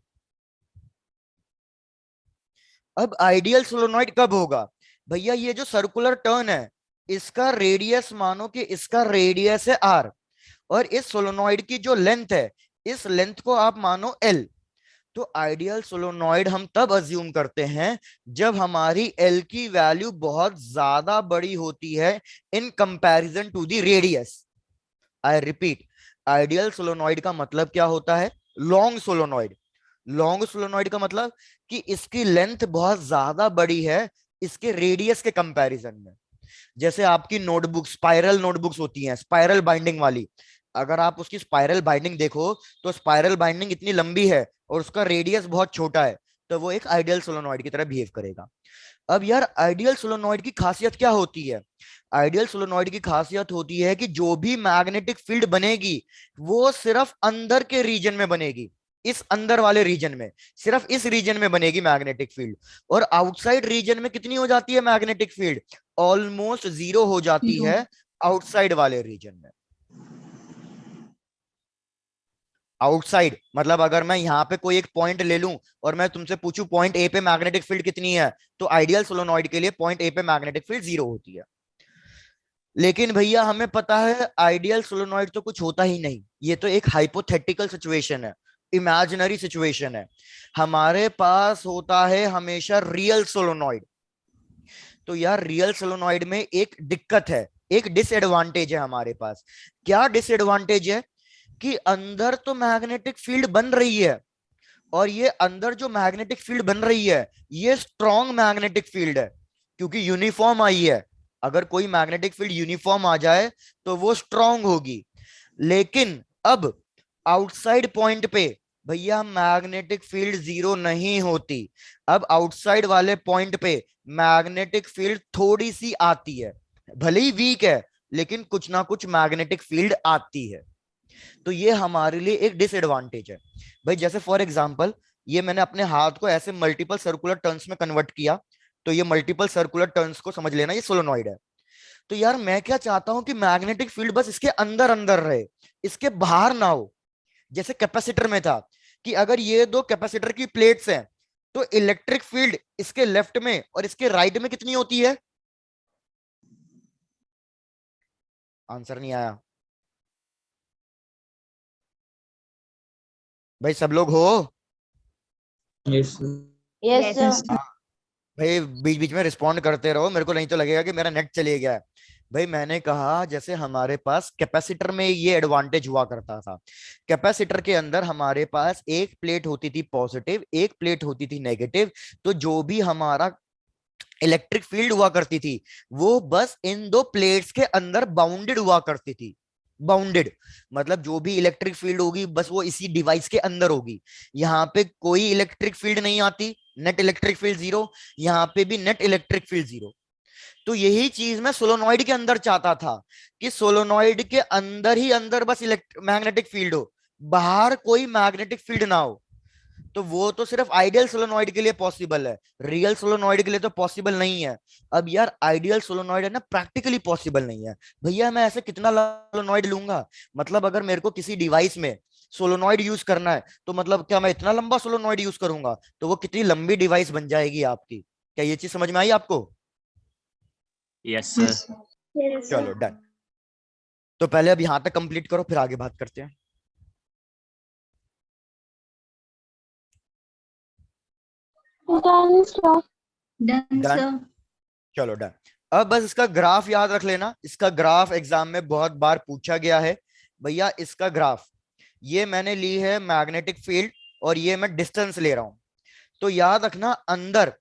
अब आइडियल सोलोनॉइड कब होगा? भैया ये जो सर्कुलर टर्न है इसका रेडियस मानो कि इसका रेडियस है आर, और इस सोलोनॉइड की जो लेंथ है इस लेंथ को आप मानो एल। तो आइडियल सोलोनॉइड हम तब अज्यूम करते हैं जब हमारी एल की वैल्यू बहुत ज्यादा बड़ी होती है in comparison to the radius. I repeat, ideal solenoid का मतलब क्या होता है? Long solenoid. लॉन्ग सोलोनॉइड का मतलब कि इसकी लेंथ बहुत ज्यादा बड़ी है इसके रेडियस के कंपैरिजन में। जैसे आपकी नोटबुक, स्पाइरल नोटबुक्स होती हैं, स्पाइरल बाइंडिंग वाली, अगर आप उसकी स्पाइरल बाइंडिंग देखो तो स्पाइरल बाइंडिंग इतनी लंबी है और उसका रेडियस बहुत छोटा है, तो वो एक आइडियल सोलोनॉइड की तरह बिहेव करेगा। अब यार आइडियल सोलोनॉइड की खासियत क्या होती है? आइडियल सोलोनॉइड की खासियत होती है कि जो भी मैग्नेटिक फील्ड बनेगी वो सिर्फ अंदर के रीजन में बनेगी, इस अंदर वाले रीजन में, सिर्फ इस रीजन में बनेगी मैग्नेटिक फील्ड। और आउटसाइड रीजन में कितनी हो जाती है मैग्नेटिक फील्ड? ऑलमोस्ट जीरो हो जाती जीरो। है आउटसाइड वाले रीजन में। आउटसाइड मतलब अगर मैं यहाँ पे कोई एक पॉइंट ले लूं और मैं तुमसे पूछूं पॉइंट ए पे मैग्नेटिक फील्ड कितनी है, तो आइडियल सोलोनॉइड के लिए पॉइंट ए पे मैग्नेटिक फील्ड जीरो होती है। लेकिन भैया हमें पता है आइडियल सोलोनॉइड तो कुछ होता ही नहीं, ये तो एक हाइपोथेटिकल सिचुएशन है, इमेजिनरी सिचुएशन है। हमारे पास होता है हमेशा रियल सोलोनॉइड। तो यार रियल सोलोनॉइड में एक दिक्कत है, एक डिसएडवांटेज है हमारे पास। क्या डिसएडवांटेज है? कि अंदर तो मैग्नेटिक फील्ड बन रही है और ये अंदर जो मैग्नेटिक फील्ड बन रही है ये स्ट्रॉन्ग मैग्नेटिक फील्ड है क्योंकि यूनिफॉर्म आई है। अगर कोई मैग्नेटिक फील्ड यूनिफॉर्म आ जाए तो वो स्ट्रॉन्ग होगी। लेकिन अब आउटसाइड पॉइंट पे भैया मैग्नेटिक फील्ड जीरो नहीं होती। अब आउटसाइड वाले पॉइंट पे मैग्नेटिक फील्ड थोड़ी सी आती है, भले ही वीक है लेकिन कुछ ना कुछ मैग्नेटिक फील्ड आती है। तो ये हमारे लिए एक डिसएडवांटेज है भाई। जैसे फॉर एग्जांपल ये मैंने अपने हाथ को ऐसे मल्टीपल सर्कुलर टर्न्स में कन्वर्ट किया, तो ये मल्टीपल सर्कुलर टर्न्स को समझ लेना, ये सोलोनॉइड है। तो यार मैं क्या चाहता हूं कि मैग्नेटिक फील्ड बस इसके अंदर अंदर रहे, इसके बाहर ना हो। जैसे कैपेसिटर में था कि अगर ये दो कैपेसिटर की प्लेट्स हैं तो इलेक्ट्रिक फील्ड इसके लेफ्ट में और इसके राइट में कितनी होती है? आंसर नहीं आया भाई, सब लोग हो? Yes yes Yes. सर। भाई बीच बीच में रिस्पॉन्ड करते रहो, मेरे को नहीं तो लगेगा कि मेरा नेट चले गया है। भाई मैंने कहा जैसे हमारे पास कैपेसिटर में ये एडवांटेज हुआ करता था, कैपेसिटर के अंदर हमारे पास एक प्लेट होती थी पॉजिटिव, एक प्लेट होती थी नेगेटिव। तो जो भी हमारा इलेक्ट्रिक फील्ड हुआ करती थी वो बस इन दो प्लेट्स के अंदर बाउंडेड हुआ करती थी। बाउंडेड मतलब जो भी इलेक्ट्रिक फील्ड होगी बस वो इसी डिवाइस के अंदर होगी। यहाँ पे कोई इलेक्ट्रिक फील्ड नहीं आती, नेट इलेक्ट्रिक फील्ड जीरो, यहाँ पे भी नेट इलेक्ट्रिक फील्ड जीरो। तो यही चीज मैं सोलोनॉइड के अंदर चाहता था कि सोलोनॉइड के अंदर ही अंदर बस मैग्नेटिक फील्ड हो, बाहर कोई मैग्नेटिक फील्ड ना हो। तो वो तो सिर्फ आइडियल सोलेनॉइड के लिए पॉसिबल है, रियल सोलेनॉइड के लिए तो पॉसिबल नहीं है। अब यार आइडियल सोलेनॉइड है ना, प्रैक्टिकली पॉसिबल नहीं है। भैया मैं ऐसे कितना सोलेनॉइड लूंगा? मतलब अगर मेरे को किसी डिवाइस में सोलेनॉइड यूज करना है तो मतलब क्या मैं इतना लंबा सोलेनॉइड यूज करूंगा? तो वो कितनी लंबी डिवाइस बन जाएगी आपकी। क्या ये चीज समझ में आई आपको? Yes, sir. Yes, sir. Yes, चलो sir. डन। तो पहले अब यहां तक कंप्लीट करो, फिर आगे बात करते हैं। Done, sir. Done, Done. sir. चलो डन। अब बस इसका ग्राफ याद रख लेना, इसका ग्राफ एग्जाम में बहुत बार पूछा गया है। भैया इसका ग्राफ, ये मैंने ली है मैग्नेटिक फील्ड और ये मैं डिस्टेंस ले रहा हूं। तो याद रखना अंदर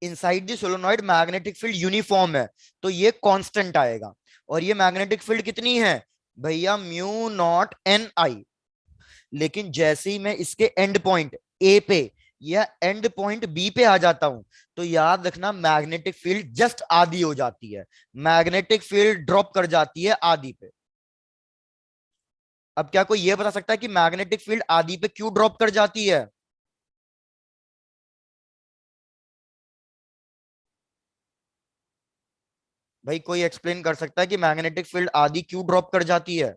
inside the solenoid magnetic field uniform है, तो ये कांस्टेंट आएगा। और ये मैग्नेटिक फील्ड कितनी है भैया? म्यू नॉट एन आई। लेकिन जैसे ही मैं इसके एंड पॉइंट ए पे या एंड पॉइंट बी पे आ जाता हूं, तो याद रखना मैग्नेटिक फील्ड जस्ट आधी हो जाती है, मैग्नेटिक फील्ड ड्रॉप कर जाती है आधी पे। अब क्या कोई ये बता सकता है कि मैग्नेटिक फील्ड आधी पे क्यों ड्रॉप कर जाती है? भाई कोई एक्सप्लेन कर सकता है कि मैग्नेटिक फील्ड आधी क्यों ड्रॉप कर जाती है?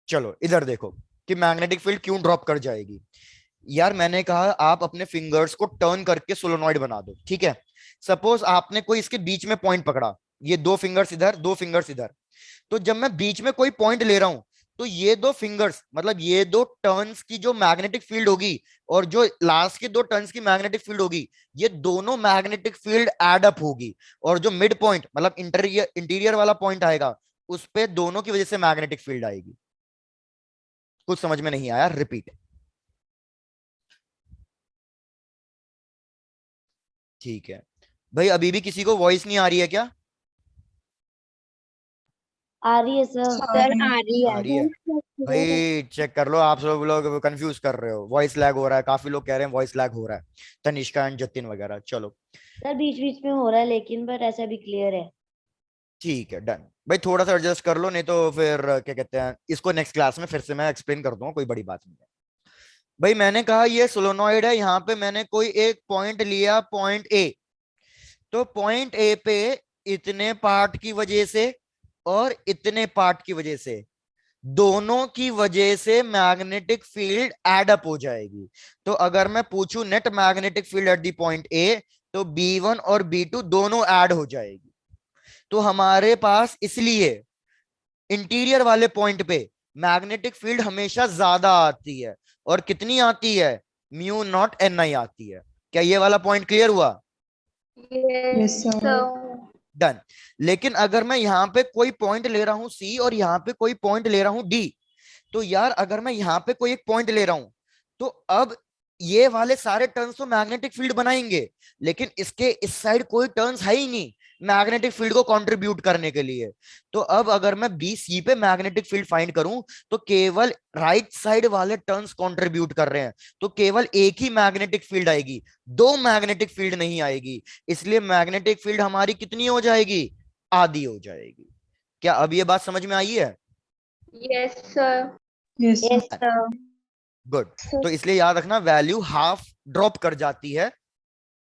चलो इधर देखो कि मैग्नेटिक फील्ड क्यों ड्रॉप कर जाएगी। यार मैंने कहा आप अपने फिंगर्स को टर्न करके सोलेनॉइड बना दो, ठीक है। सपोज आपने कोई इसके बीच में पॉइंट पकड़ा, ये दो फिंगर्स इधर, दो फिंगर्स इधर। तो जब मैं बीच में कोई पॉइंट ले रहा हूं, तो ये दो फिंगर्स मतलब ये दो टर्न्स की जो मैग्नेटिक फील्ड होगी और जो लास्ट के दो टर्न्स की मैग्नेटिक फील्ड होगी, ये दोनों मैग्नेटिक फील्ड एड अप होगी। और जो मिड पॉइंट मतलब इंटीरियर वाला पॉइंट आएगा, उस पे दोनों की वजह से मैग्नेटिक फील्ड आएगी। कुछ समझ में नहीं आया? रिपीट। ठीक है भाई, अभी भी किसी को वॉइस नहीं आ रही है क्या? आ रही है सर। सर, आ रही आ रही है। भाई चेक कर लो, आप सब लोग कंफ्यूज कर रहे हो, वॉइस लैग हो रहा है, काफी लोग कह रहे हैं वॉइस लैग हो रहा है, तनिष्का एंड जतिन वगैरह। चलो सर बीच बीच में हो रहा है लेकिन बट ऐसा भी क्लियर है। ठीक है डन। भाई थोड़ा सा एडजस्ट कर लो, नहीं तो फिर क्या कहते हैं इसको नेक्स्ट क्लास में फिर से मैं एक्सप्लेन कर दूंगा, कोई बड़ी बात नहीं है। भाई मैंने कहा ये सोलेनॉइड है, यहाँ पे मैंने कोई एक पॉइंट लिया, पॉइंट ए। तो पॉइंट ए पे इतने पार्ट की वजह से और इतने पार्ट की वजह से, दोनों की वजह से मैग्नेटिक फील्ड एड अप हो जाएगी। तो अगर मैं पूछूं net magnetic field at the point A, तो B1 और B2 दोनों ऐड हो जाएगी। तो हमारे पास इसलिए इंटीरियर वाले पॉइंट पे मैग्नेटिक फील्ड हमेशा ज्यादा आती है। और कितनी आती है? म्यू नॉट एन आई आती है। क्या ये वाला पॉइंट क्लियर हुआ? Yes, sir. डन। लेकिन अगर मैं यहाँ पे कोई पॉइंट ले रहा हूं सी और यहाँ पे कोई पॉइंट ले रहा हूं डी, तो यार अगर मैं यहाँ पे कोई एक पॉइंट ले रहा हूं, तो अब ये वाले सारे टर्न्स तो मैग्नेटिक फील्ड बनाएंगे, लेकिन इसके इस साइड कोई टर्न्स है ही नहीं मैग्नेटिक फील्ड को कंट्रीब्यूट करने के लिए। तो अब अगर मैं बी सी पे मैग्नेटिक फील्ड फाइंड करूं, तो केवल राइट साइड वाले टर्न्स कंट्रीब्यूट कर रहे हैं, तो केवल एक ही मैग्नेटिक फील्ड आएगी, दो मैग्नेटिक फील्ड नहीं आएगी। इसलिए मैग्नेटिक फील्ड हमारी कितनी हो जाएगी? आधी हो जाएगी। क्या अब ये बात समझ में आई है? Yes, sir. Yes, sir. Yes sir. Good. तो इसलिए याद रखना वैल्यू हाफ ड्रॉप कर जाती है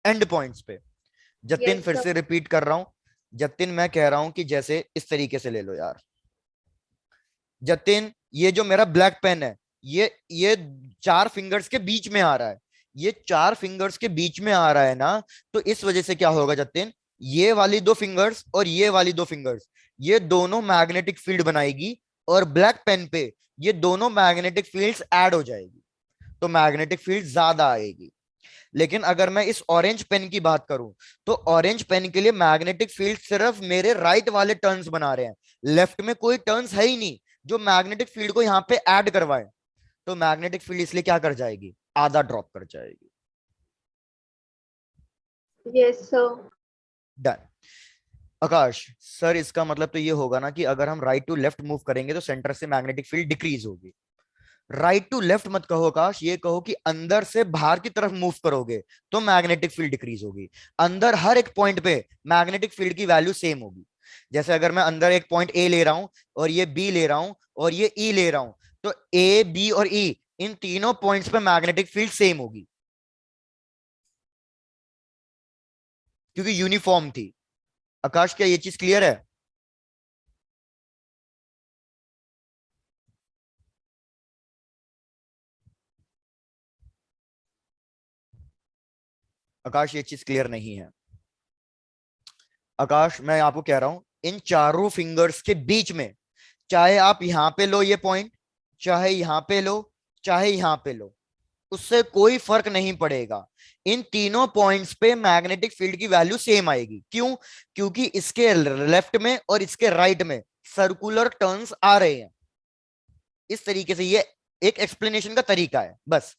एंड पॉइंट्स पे। जतिन Yes, फिर sir. से रिपीट कर रहा हूं, जतिन मैं कह रहा हूं कि जैसे इस तरीके से ले लो यार। जतिन ये जो मेरा ब्लैक पेन है, ये चार फिंगर्स के बीच में आ रहा है, ये चार फिंगर्स के बीच में आ रहा है ना, तो इस वजह से क्या होगा जतिन, ये वाली दो फिंगर्स और ये वाली दो फिंगर्स, ये दोनों मैग्नेटिक फील्ड बनाएगी और ब्लैक पेन पे ये दोनों मैग्नेटिक फील्ड्स ऐड हो जाएगी, तो मैग्नेटिक फील्ड ज्यादा आएगी। लेकिन अगर मैं इस ऑरेंज पेन की बात करूं, तो ऑरेंज पेन के लिए मैग्नेटिक फील्ड सिर्फ मेरे राइट वाले टर्न्स बना रहे हैं, लेफ्ट में कोई टर्न्स है ही नहीं जो मैग्नेटिक फील्ड को यहां पे ऐड करवाए। तो मैग्नेटिक फील्ड इसलिए क्या कर जाएगी? आधा ड्रॉप कर जाएगी। Yes, sir. डन। आकाश सर इसका मतलब तो ये होगा ना कि अगर हम राइट टू लेफ्ट मूव करेंगे तो सेंटर से मैग्नेटिक फील्ड डिक्रीज होगी। राइट टू लेफ्ट मत कहो आकाश, ये कहो कि अंदर से बाहर की तरफ मूव करोगे तो मैग्नेटिक फील्ड डिक्रीज होगी। अंदर हर एक पॉइंट पे मैग्नेटिक फील्ड की वैल्यू सेम होगी। जैसे अगर मैं अंदर एक पॉइंट ए ले रहा हूं और ये बी ले रहा हूं और ये ई ले रहा हूं, तो ए, बी और ई इन तीनों पॉइंट्स पे मैग्नेटिक फील्ड सेम होगी क्योंकि यूनिफॉर्म थी। आकाश, क्या ये चीज क्लियर है? आकाश, ये चीज क्लियर नहीं है। आकाश, मैं आपको कह रहा हूं, इन चारों फिंगर्स के बीच में, चाहे आप यहां पे लो ये पॉइंट, चाहे यहां पे लो, चाहे यहां पे लो, उससे कोई फर्क नहीं पड़ेगा। इन तीनों पॉइंट्स पे मैग्नेटिक फील्ड की वैल्यू सेम आएगी। क्यों? क्योंकि इसके लेफ्ट में और इसके राइट में सर्कुलर टर्न्स आ रहे हैं। इस तरीके से ये एक एक्सप्लेनेशन का तरीका है बस,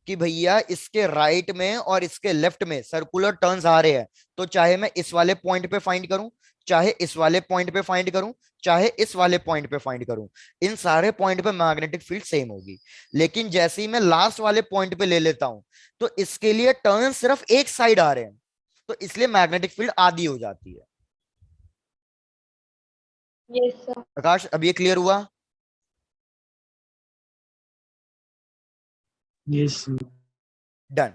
कि भैया इसके राइट में और इसके लेफ्ट में सर्कुलर टर्न्स आ रहे हैं, तो चाहे मैं इस वाले पॉइंट पे फाइंड करूं, चाहे इस वाले पॉइंट पे फाइंड करूं, चाहे इस वाले पॉइंट पे फाइंड करूं, इन सारे पॉइंट पे मैग्नेटिक फील्ड सेम होगी। लेकिन जैसे ही मैं लास्ट वाले पॉइंट पे ले लेता हूं, तो इसके लिए टर्न सिर्फ एक साइड आ रहे हैं, तो इसलिए मैग्नेटिक फील्ड आधी हो जाती है। Yes, sir. प्रकाश, अब ये क्लियर हुआ? Yes. डन।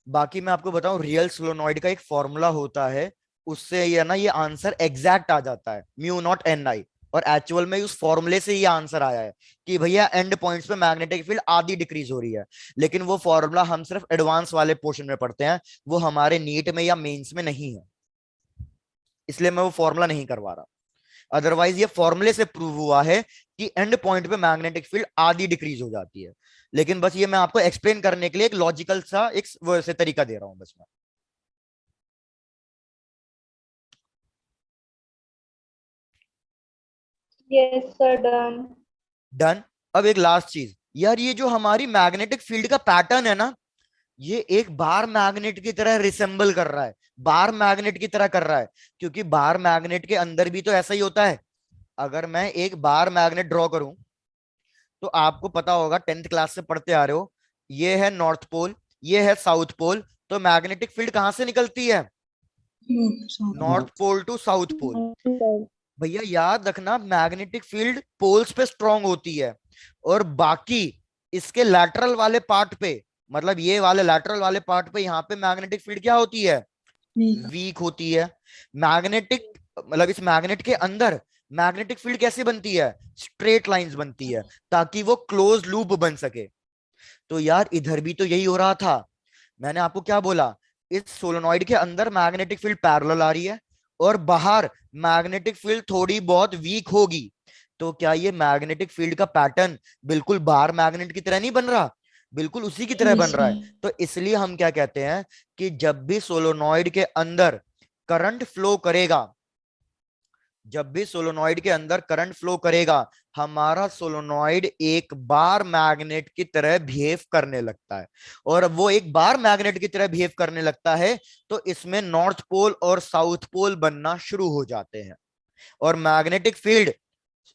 बाकी मैं आपको बताऊं, रियल सोलोनॉइड का एक फॉर्मूला होता है, उससे ये ना ये आंसर एग्जैक्ट आ जाता है, म्यू नॉट एन आई। और एक्चुअल में उस फॉर्मूले से ये आंसर आया है कि भैया एंड पॉइंट्स पे मैग्नेटिक फील्ड आधी डिक्रीज हो रही है। लेकिन वो फॉर्मूला हम सिर्फ एडवांस वाले पोर्शन में पढ़ते हैं, वो हमारे नीट में या मेंस में नहीं है, इसलिए मैं वो फॉर्मूला नहीं करवा रहा। अदरवाइज ये फॉर्मूले से प्रूव हुआ है कि एंड पॉइंट पे मैग्नेटिक फील्ड आधी डिक्रीज हो जाती है। लेकिन बस ये मैं आपको एक्सप्लेन करने के लिए एक लॉजिकल सा एक वो से तरीका दे रहा हूं बस मैं। Yes, sir. Done. डन। अब एक लास्ट चीज यार, ये जो हमारी मैग्नेटिक फील्ड का पैटर्न है ना, ये एक बार मैग्नेट की तरह रिसेंबल कर रहा है, बार मैग्नेट की तरह कर रहा है। क्योंकि बार मैग्नेट के अंदर भी तो ऐसा ही होता है। अगर मैं एक बार मैग्नेट ड्रॉ करूं, तो आपको पता होगा, 10th क्लास से पढ़ते आ रहे हो, ये है नॉर्थ पोल, ये है साउथ पोल, तो मैग्नेटिक फील्ड कहां से निकलती है? North pole to south pole. भैया याद रखना, मैग्नेटिक फील्ड पोल्स पे स्ट्रांग होती है, और बाकी इसके लैटरल वाले पार्ट पे, मतलब ये वाले लैटरल वाले पार्ट पे, यहाँ पे मैग्नेटिक फील्ड क्या होती है? वीक होती है। मैग्नेटिक मतलब इस मैग्नेट के अंदर मैग्नेटिक फील्ड कैसे बनती है? स्ट्रेट लाइंस बनती है, ताकि वो क्लोज लूप बन सके। तो यार इधर भी तो यही हो रहा था। मैंने आपको क्या बोला, इस सोलेनॉइड के अंदर मैग्नेटिक फील्ड पैरेलल आ रही है, और बाहर मैग्नेटिक फील्ड थोड़ी बहुत वीक होगी। तो क्या ये मैग्नेटिक फील्ड का पैटर्न बिल्कुल बाहर मैग्नेट की तरह नहीं बन रहा? बिल्कुल उसी की तरह बन रहा है। तो इसलिए हम क्या कहते हैं कि जब भी सोलेनॉइड के अंदर करंट फ्लो करेगा, जब भी सोलेनॉइड के अंदर करंट फ्लो करेगा, हमारा सोलेनॉइड एक बार मैग्नेट की तरह बिहेव करने लगता है। और वो एक बार मैग्नेट की तरह बिहेव करने लगता है, तो इसमें नॉर्थ पोल और साउथ पोल बनना शुरू हो जाते हैं, और मैग्नेटिक फील्ड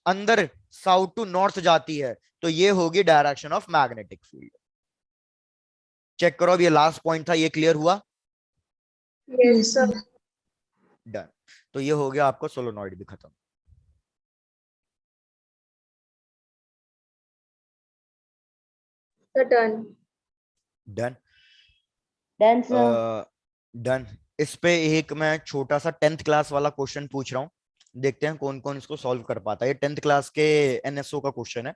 अंदर साउथ टू नॉर्थ जाती है। तो ये होगी direction of magnetic field. Check करो, अब ये लास्ट पॉइंट था, ये क्लियर हुआ? Yes, sir. डन। तो ये हो गया आपको सोलेनॉइड भी खत्म। Sir, done. Done. Done sir. Done. इस पे एक मैं छोटा सा 10th क्लास वाला क्वेश्चन पूछ रहा हूँ, देखते हैं कौन कौन इसको सॉल्व कर पाता है। ये 10th क्लास के एनएसओ का क्वेश्चन है,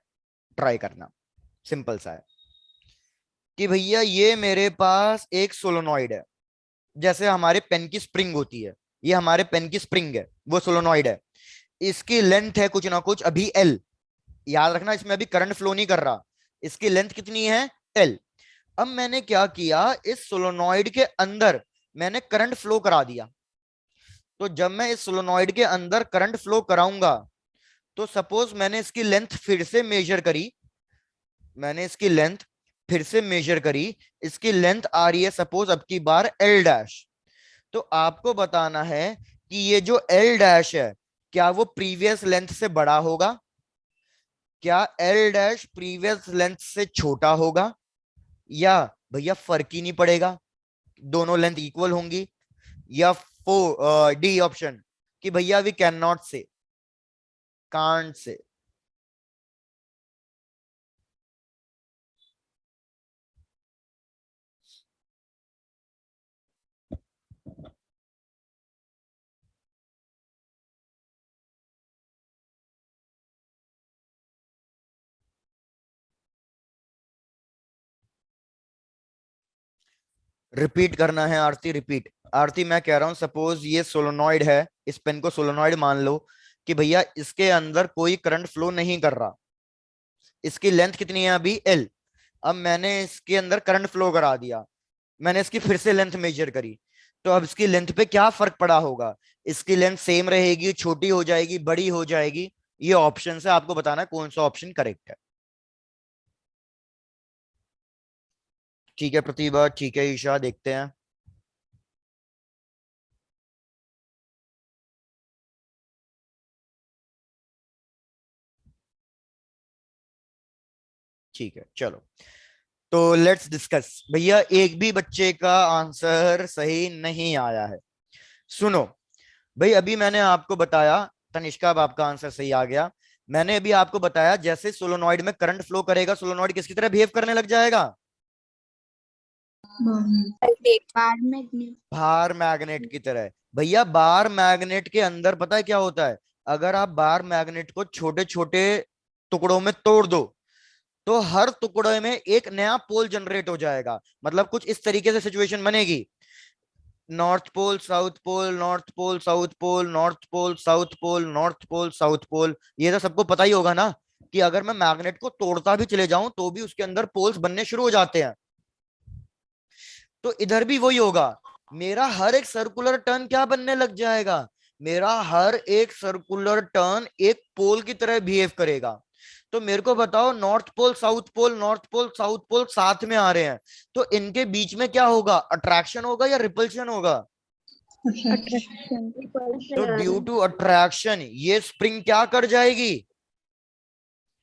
ट्राई करना, सिंपल सा है। कि भैया ये मेरे पास एक सोलोनॉइड है, जैसे हमारे पेन की स्प्रिंग होती है, ये हमारे पेन की स्प्रिंग है, वो सोलोनॉइड है। इसकी लेंथ है कुछ ना कुछ अभी एल। याद रखना, इसमें अभी करंट फ्लो नहीं कर रहा, इसकी लेंथ कितनी है? एल। अब मैंने क्या किया, इस सोलोनॉइड के अंदर मैंने करंट फ्लो करा दिया। तो जब मैं इस सोलोनॉइड के अंदर करंट फ्लो कराऊंगा, तो सपोज मैंने इसकी लेंथ फिर से मेजर करी, मैंने इसकी लेंथ फिर से मेजर करी, इसकी लेंथ आ रही है सपोज अब की बार एल डैश। तो आपको बताना है कि ये जो एल डैश है, क्या वो प्रीवियस लेंथ से बड़ा होगा, क्या एल डैश प्रीवियस लेंथ से छोटा होगा, या भैया फर्क ही नहीं पड़ेगा, दोनों लेंथ इक्वल होंगी, या डी ऑप्शन कि भैया वी कैन नॉट से, कांट से। रिपीट करना है आरती, रिपीट। आरती मैं कह रहा हूं, सपोज ये सोलोनॉइड है, इस पेन को सोलोनॉइड मान लो कि भैया इसके अंदर कोई करंट फ्लो नहीं कर रहा, इसकी लेंथ कितनी है अभी एल। अब मैंने इसके अंदर करंट फ्लो करा दिया, मैंने इसकी फिर से लेंथ मेजर करी, तो अब इसकी लेंथ पे क्या फर्क पड़ा होगा? इसकी लेंथ सेम रहेगी, छोटी हो जाएगी, बड़ी हो जाएगी? ये ऑप्शन से आपको बताना है कौन सा ऑप्शन करेक्ट है। ठीक है प्रतिभा, ठीक है ईशा, देखते हैं। ठीक है चलो, तो लेट्स डिस्कस। भैया एक भी बच्चे का आंसर सही नहीं आया है। सुनो भाई, अभी मैंने आपको बताया, तनिष्का अब आपका आंसर सही आ गया। मैंने अभी आपको बताया जैसे सोलोनॉइड में करंट फ्लो करेगा, सोलोनॉइड किसकी तरह बिहेव करने लग जाएगा? Bar magnet. बार मैग्नेट की तरह। भैया बार मैग्नेट के अंदर पता है क्या होता है? अगर आप बार मैग्नेट को छोटे छोटे टुकड़ों में तोड़ दो, तो हर टुकड़े में एक नया पोल जनरेट हो जाएगा। मतलब कुछ इस तरीके से सिचुएशन बनेगी, north pole south pole, north pole south pole, north pole south pole, north pole south pole. ये तो सबको पता ही होगा ना कि अगर मैं मैग्नेट को तोड़ता भी चले जाऊं तो भी उसके अंदर पोल्स बनने शुरू हो जाते हैं। तो इधर भी वही होगा, मेरा हर एक सर्कुलर टर्न क्या बनने लग जाएगा? मेरा हर एक सर्कुलर टर्न एक पोल की तरह बिहेव करेगा। तो मेरे को बताओ, north pole south pole, north pole south pole साथ में आ रहे हैं, तो इनके बीच में क्या होगा? अट्रैक्शन होगा या रिपल्शन होगा? अट्रैक्शन। तो ड्यू टू अट्रैक्शन ये स्प्रिंग क्या कर जाएगी?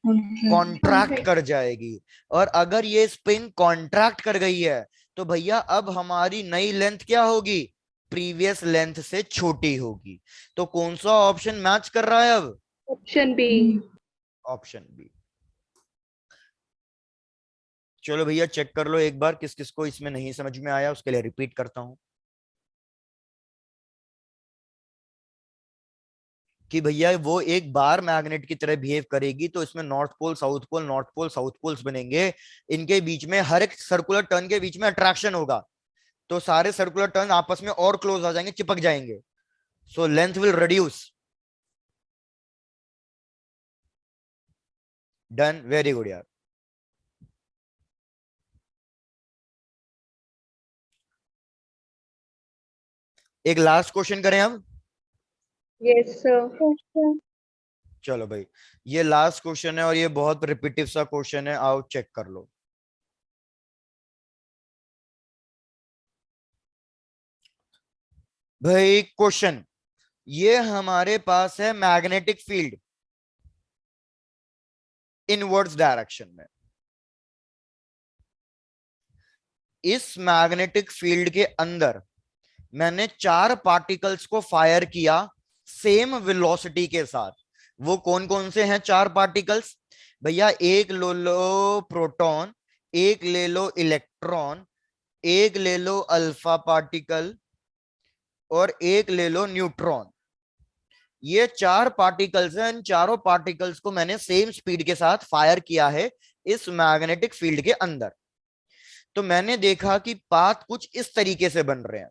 कॉन्ट्रैक्ट कर जाएगी। और अगर ये स्प्रिंग कॉन्ट्रैक्ट कर गई है, तो भैया अब हमारी नई लेंथ क्या होगी? प्रीवियस लेंथ से छोटी होगी। तो कौन सा ऑप्शन मैच कर रहा है अब? Option B. Option B. चलो भैया चेक कर लो एक बार, किस किस को इसमें नहीं समझ में आया, उसके लिए रिपीट करता हूं कि भैया वो एक बार मैग्नेट की तरह बिहेव करेगी, तो इसमें north pole south pole, north pole south poles बनेंगे। इनके बीच में हर एक सर्कुलर टर्न के बीच में अट्रैक्शन होगा, तो सारे सर्कुलर टर्न आपस में और क्लोज आ जाएंगे, चिपक जाएंगे। So length will reduce. Done, very good यार। एक लास्ट क्वेश्चन करें हम। Yes sir. चलो भाई, ये लास्ट क्वेश्चन है और ये बहुत रिपीटिव सा क्वेश्चन है, आओ चेक कर लो। भाई क्वेश्चन, ये हमारे पास है मैग्नेटिक फील्ड इनवर्ड्स डायरेक्शन में। इस मैग्नेटिक फील्ड के अंदर मैंने चार पार्टिकल्स को फायर किया सेम वेलोसिटी के साथ। वो कौन कौन से हैं चार पार्टिकल्स? भैया एक ले लो प्रोटॉन, एक ले लो इलेक्ट्रॉन, एक ले लो अल्फा पार्टिकल, और एक ले लो न्यूट्रॉन। ये चार पार्टिकल्स हैं, इन चारों पार्टिकल्स को मैंने सेम स्पीड के साथ फायर किया है इस मैग्नेटिक फील्ड के अंदर। तो मैंने देखा कि पाथ कुछ इस तरीके से बन रहे हैं।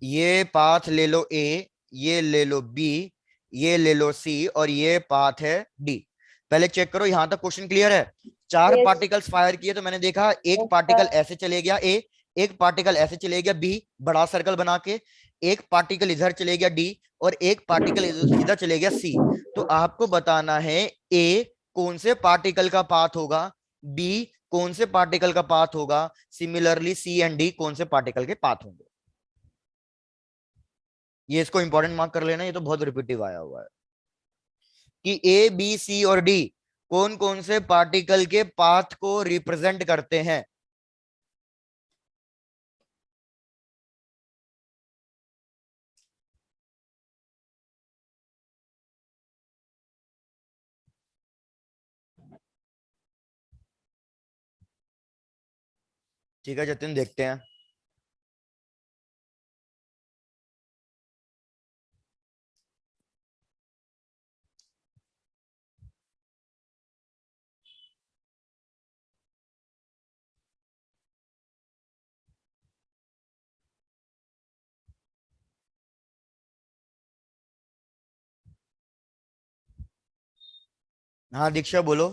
ये पाथ ले लो ए, ये ले लो बी, ये ले लो सी, और ये पाथ है डी। पहले चेक करो यहां तक क्वेश्चन क्लियर है? चार यस पार्टिकल्स फायर किए तो मैंने देखा एक पार्टिकल सर। ऐसे चले गया ए, एक पार्टिकल ऐसे चले गया बी बड़ा सर्कल बना के, एक पार्टिकल इधर चले गया डी, और एक पार्टिकल इधर चले गया सी। तो आपको बताना है ए कौन से पार्टिकल का पाथ होगा, बी कौन से पार्टिकल का पाथ होगा, सिमिलरली सी एंड डी कौन से पार्टिकल के पाथ होंगे। ये इसको इंपॉर्टेंट मार्क कर लेना, ये तो बहुत रिपीटिव आया हुआ है कि ए बी सी और डी कौन कौन से पार्टिकल के पाथ को रिप्रेजेंट करते हैं। ठीक है जतिन, देखते हैं। हाँ दीक्षा बोलो।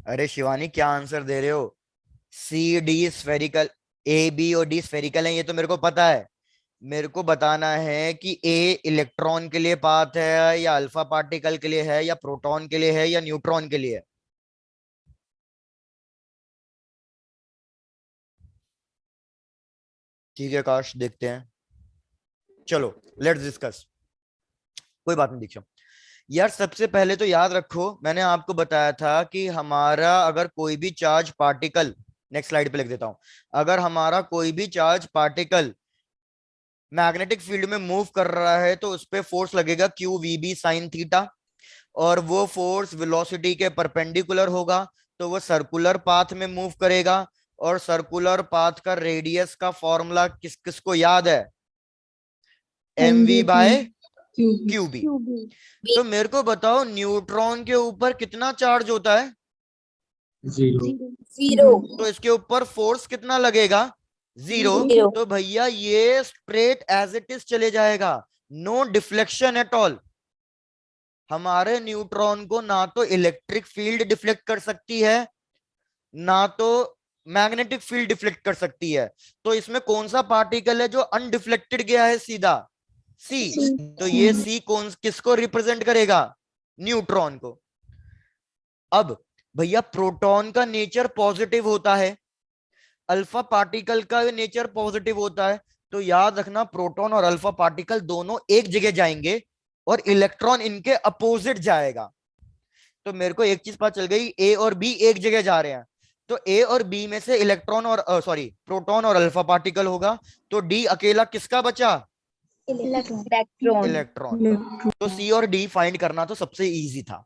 अरे शिवानी क्या आंसर दे रहे हो? C D spherical, A B और डी स्फेरिकल है, ये तो मेरे को पता है। मेरे को बताना है कि ए इलेक्ट्रॉन के लिए पाथ है या अल्फा पार्टिकल के लिए है या प्रोटॉन के लिए है या न्यूट्रॉन के लिए है। ठीक है काश, देखते हैं। चलो लेट्स डिस्कस। कोई बात नहीं दीक्षा। यार सबसे पहले तो याद रखो, मैंने आपको बताया था कि हमारा अगर कोई भी चार्ज पार्टिकल, नेक्स्ट स्लाइड पे लिख देता हूं, अगर हमारा कोई भी चार्ज पार्टिकल मैग्नेटिक फील्ड में मूव कर रहा है तो उस पे फोर्स लगेगा Q V B sine theta, और वो फोर्स वेलोसिटी के परपेंडिकुलर होगा, तो वो सर्कुलर पाथ में मूव करेगा। और सर्कुलर पाथ का रेडियस का फॉर्मूला किस किस को याद है? M V by Q B. तो मेरे को बताओ न्यूट्रॉन के ऊपर कितना चार्ज होता है? जीरो। तो इसके ऊपर फोर्स कितना लगेगा? जीरो। जीरो। तो भैया ये स्ट्रेट एज इट इज चले जाएगा, नो डिफ्लेक्शन एट ऑल। हमारे न्यूट्रॉन को ना तो इलेक्ट्रिक फील्ड डिफ्लेक्ट कर सकती है, ना तो मैग्नेटिक फील्ड डिफ्लेक्ट कर सकती है। तो इसमें कौन सा पार्टिकल है जो अनडिफ्लेक्टेड गया है सीधा? सी। तो ये सी कौन किसको रिप्रेजेंट करेगा? न्यूट्रॉन को। अब भैया प्रोटॉन का नेचर पॉजिटिव होता है, अल्फा पार्टिकल का नेचर पॉजिटिव होता है। तो याद रखना प्रोटॉन और अल्फा पार्टिकल दोनों एक जगह जाएंगे और इलेक्ट्रॉन इनके अपोजिट जाएगा। तो मेरे को एक चीज पता चल गई, ए और बी एक जगह जा रहे हैं, तो ए और बी में से इलेक्ट्रॉन और सॉरी प्रोटॉन और अल्फा पार्टिकल होगा। तो डी अकेला किसका बचा? इलेक्ट्रॉन। इलेक्ट्रॉन। तो सी और डी फाइंड करना तो सबसे इजी था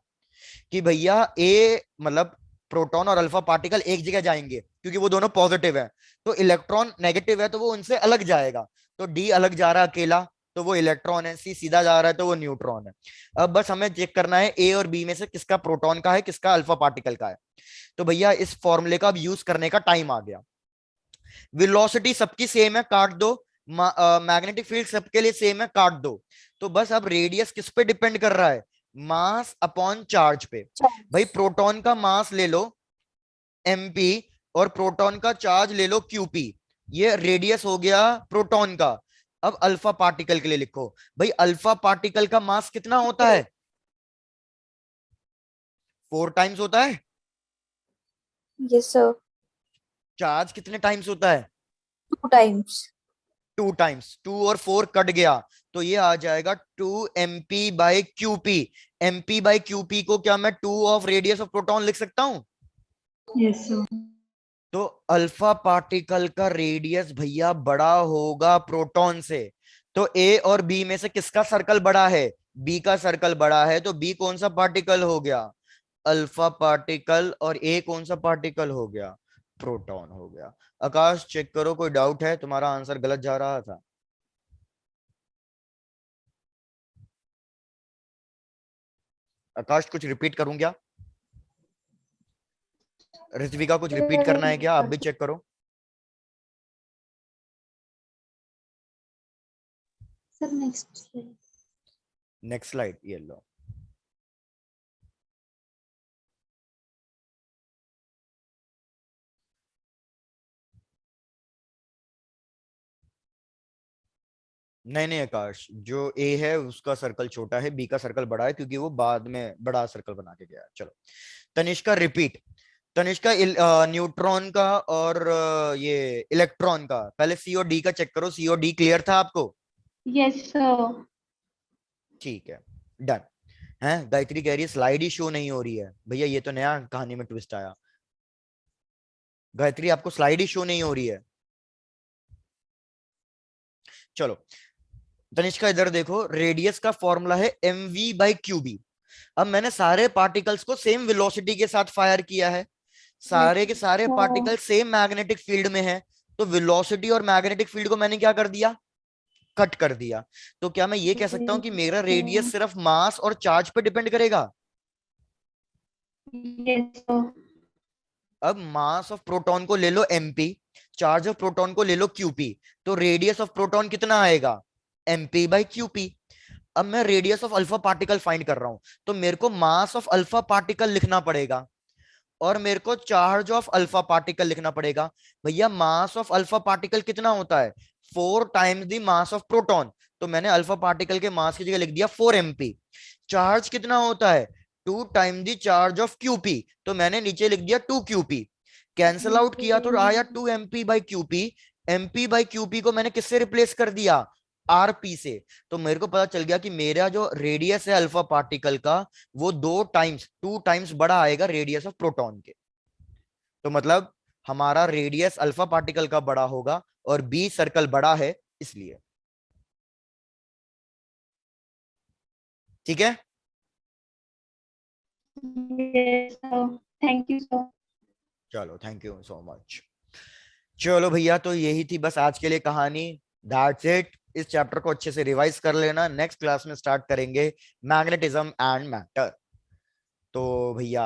कि भैया ए मतलब प्रोटॉन और अल्फा पार्टिकल एक जगह जाएंगे क्योंकि वो दोनों पॉजिटिव है, तो इलेक्ट्रॉन नेगेटिव है तो वो उनसे अलग जाएगा। तो डी अलग जा रहा है अकेला, तो वो इलेक्ट्रॉन है। सी सीधा जा रहा है तो वो न्यूट्रॉन है। अब बस हमें चेक करना है ए और बी में से किसका प्रोटॉन का है, किसका अल्फा पार्टिकल का है। तो भैया इस फॉर्मूले का अब यूज करने का टाइम आ गया। वेलोसिटी सबकी सेम है, काट दो। मैग्नेटिक फील्ड सबके लिए सेम है, काट दो। तो बस अब रेडियस किस पे डिपेंड कर रहा है? मास अपॉन चार्ज पे। भाई प्रोटॉन का मास ले लो एमपी और प्रोटॉन का चार्ज ले लो क्यूपी, ये रेडियस हो गया प्रोटॉन का। अब अल्फा पार्टिकल के लिए लिखो। भाई अल्फा पार्टिकल का मास कितना होता है? 4 टाइम्स होता है। Yes sir. चार्ज कितने टाइम्स होता है? 2 टाइम्स। 2 टाइम्स। 2 और 4 कट गया, तो ये आ जाएगा 2 mp/qp। mp/qp को क्या मैं 2 ऑफ रेडियस ऑफ प्रोटॉन लिख सकता हूं? Yes, sir. तो अल्फा पार्टिकल का रेडियस भैया बड़ा होगा प्रोटॉन से। तो ए और बी में से किसका सर्कल बड़ा है? बी का सर्कल बड़ा है, तो बी कौन सा पार्टिकल हो गया? Alpha particle. और ए कौन सा पार्टिकल हो गया? प्रोटॉन हो गया। आकाश चेक करो, कोई डाउट है? तुम्हारा आंसर गलत जा रहा था। आकाश कुछ रिपीट करूं क्या? ऋत्विका कुछ रिपीट करना है क्या? आप भी चेक करो। Sir next. नेक्स्ट स्लाइड ये लो। नहीं नहीं आकाश, जो ए है उसका सर्कल छोटा है, बी का सर्कल बड़ा है क्योंकि वो बाद में बड़ा सर्कल बना के गया है। चलो तनिष्का रिपीट। तनिष्का न्यूट्रॉन का और ये इलेक्ट्रॉन का पहले सी और डी का चेक करो। सी और डी क्लियर था आपको? Yes, sir. ठीक है, डन है। गायत्री कह रही है स्लाइड ही शो नहीं हो रही है। भैया ये तो नया कहानी में ट्विस्ट आया। गायत्री आपको स्लाइड ही शो नहीं हो रही है। चलो तनिष्का इधर देखो, रेडियस का फॉर्मूला है mv/qb। अब मैंने सारे पार्टिकल्स को सेम वेलोसिटी के साथ फायर किया है, सारे के सारे पार्टिकल सेम मैग्नेटिक फील्ड में है, तो वेलोसिटी और मैग्नेटिक फील्ड को मैंने क्या कर दिया? कट कर दिया। तो क्या मैं ये कह सकता हूं कि मेरा रेडियस सिर्फ मास और चार्ज पे डिपेंड करेगा? Yes, sir. अब मास ऑफ प्रोटॉन को ले लो mp, चार्ज ऑफ प्रोटॉन को ले लो क्यूपी, तो रेडियस ऑफ प्रोटॉन कितना आएगा, एमपी बाई क्यूपी। अब मैं radius of alpha particle find कर रहा हूं, तो मेरे को मास ऑफ अल्फा पार्टिकल लिखना पड़ेगा और मेरे को चार्ज ऑफ अल्फा पार्टिकल लिखना पड़ेगा। भैया मास ऑफ अल्फा पार्टिकल कितना होता है, 4 times the mass of proton, तो मैंने अल्फा पार्टिकल के मास की जगह लिख दिया 4 mp। चार्ज कितना होता है, 2 times the charge of QP, तो मैंने नीचे लिख दिया 2 क्यूपी। कैंसल आउट किया तो आया 2 mp by QP. MP by QP को मैंने किससे रिप्लेस कर दिया, आरपी से। तो मेरे को पता चल गया कि मेरा जो रेडियस है अल्फा पार्टिकल का वो 2 टाइम्स बड़ा आएगा रेडियस ऑफ प्रोटॉन के। तो मतलब हमारा रेडियस अल्फा पार्टिकल का बड़ा होगा और बी सर्कल बड़ा है इसलिए। ठीक है, Yes, sir. Thank you, sir. चलो थैंक यू सो मच। चलो भैया, तो यही थी बस आज के लिए कहानी, दैट्स इट। इस चैप्टर को अच्छे से रिवाइज कर लेना, नेक्स्ट क्लास में स्टार्ट करेंगे मैग्नेटिज्म एंड मैटर। तो भैया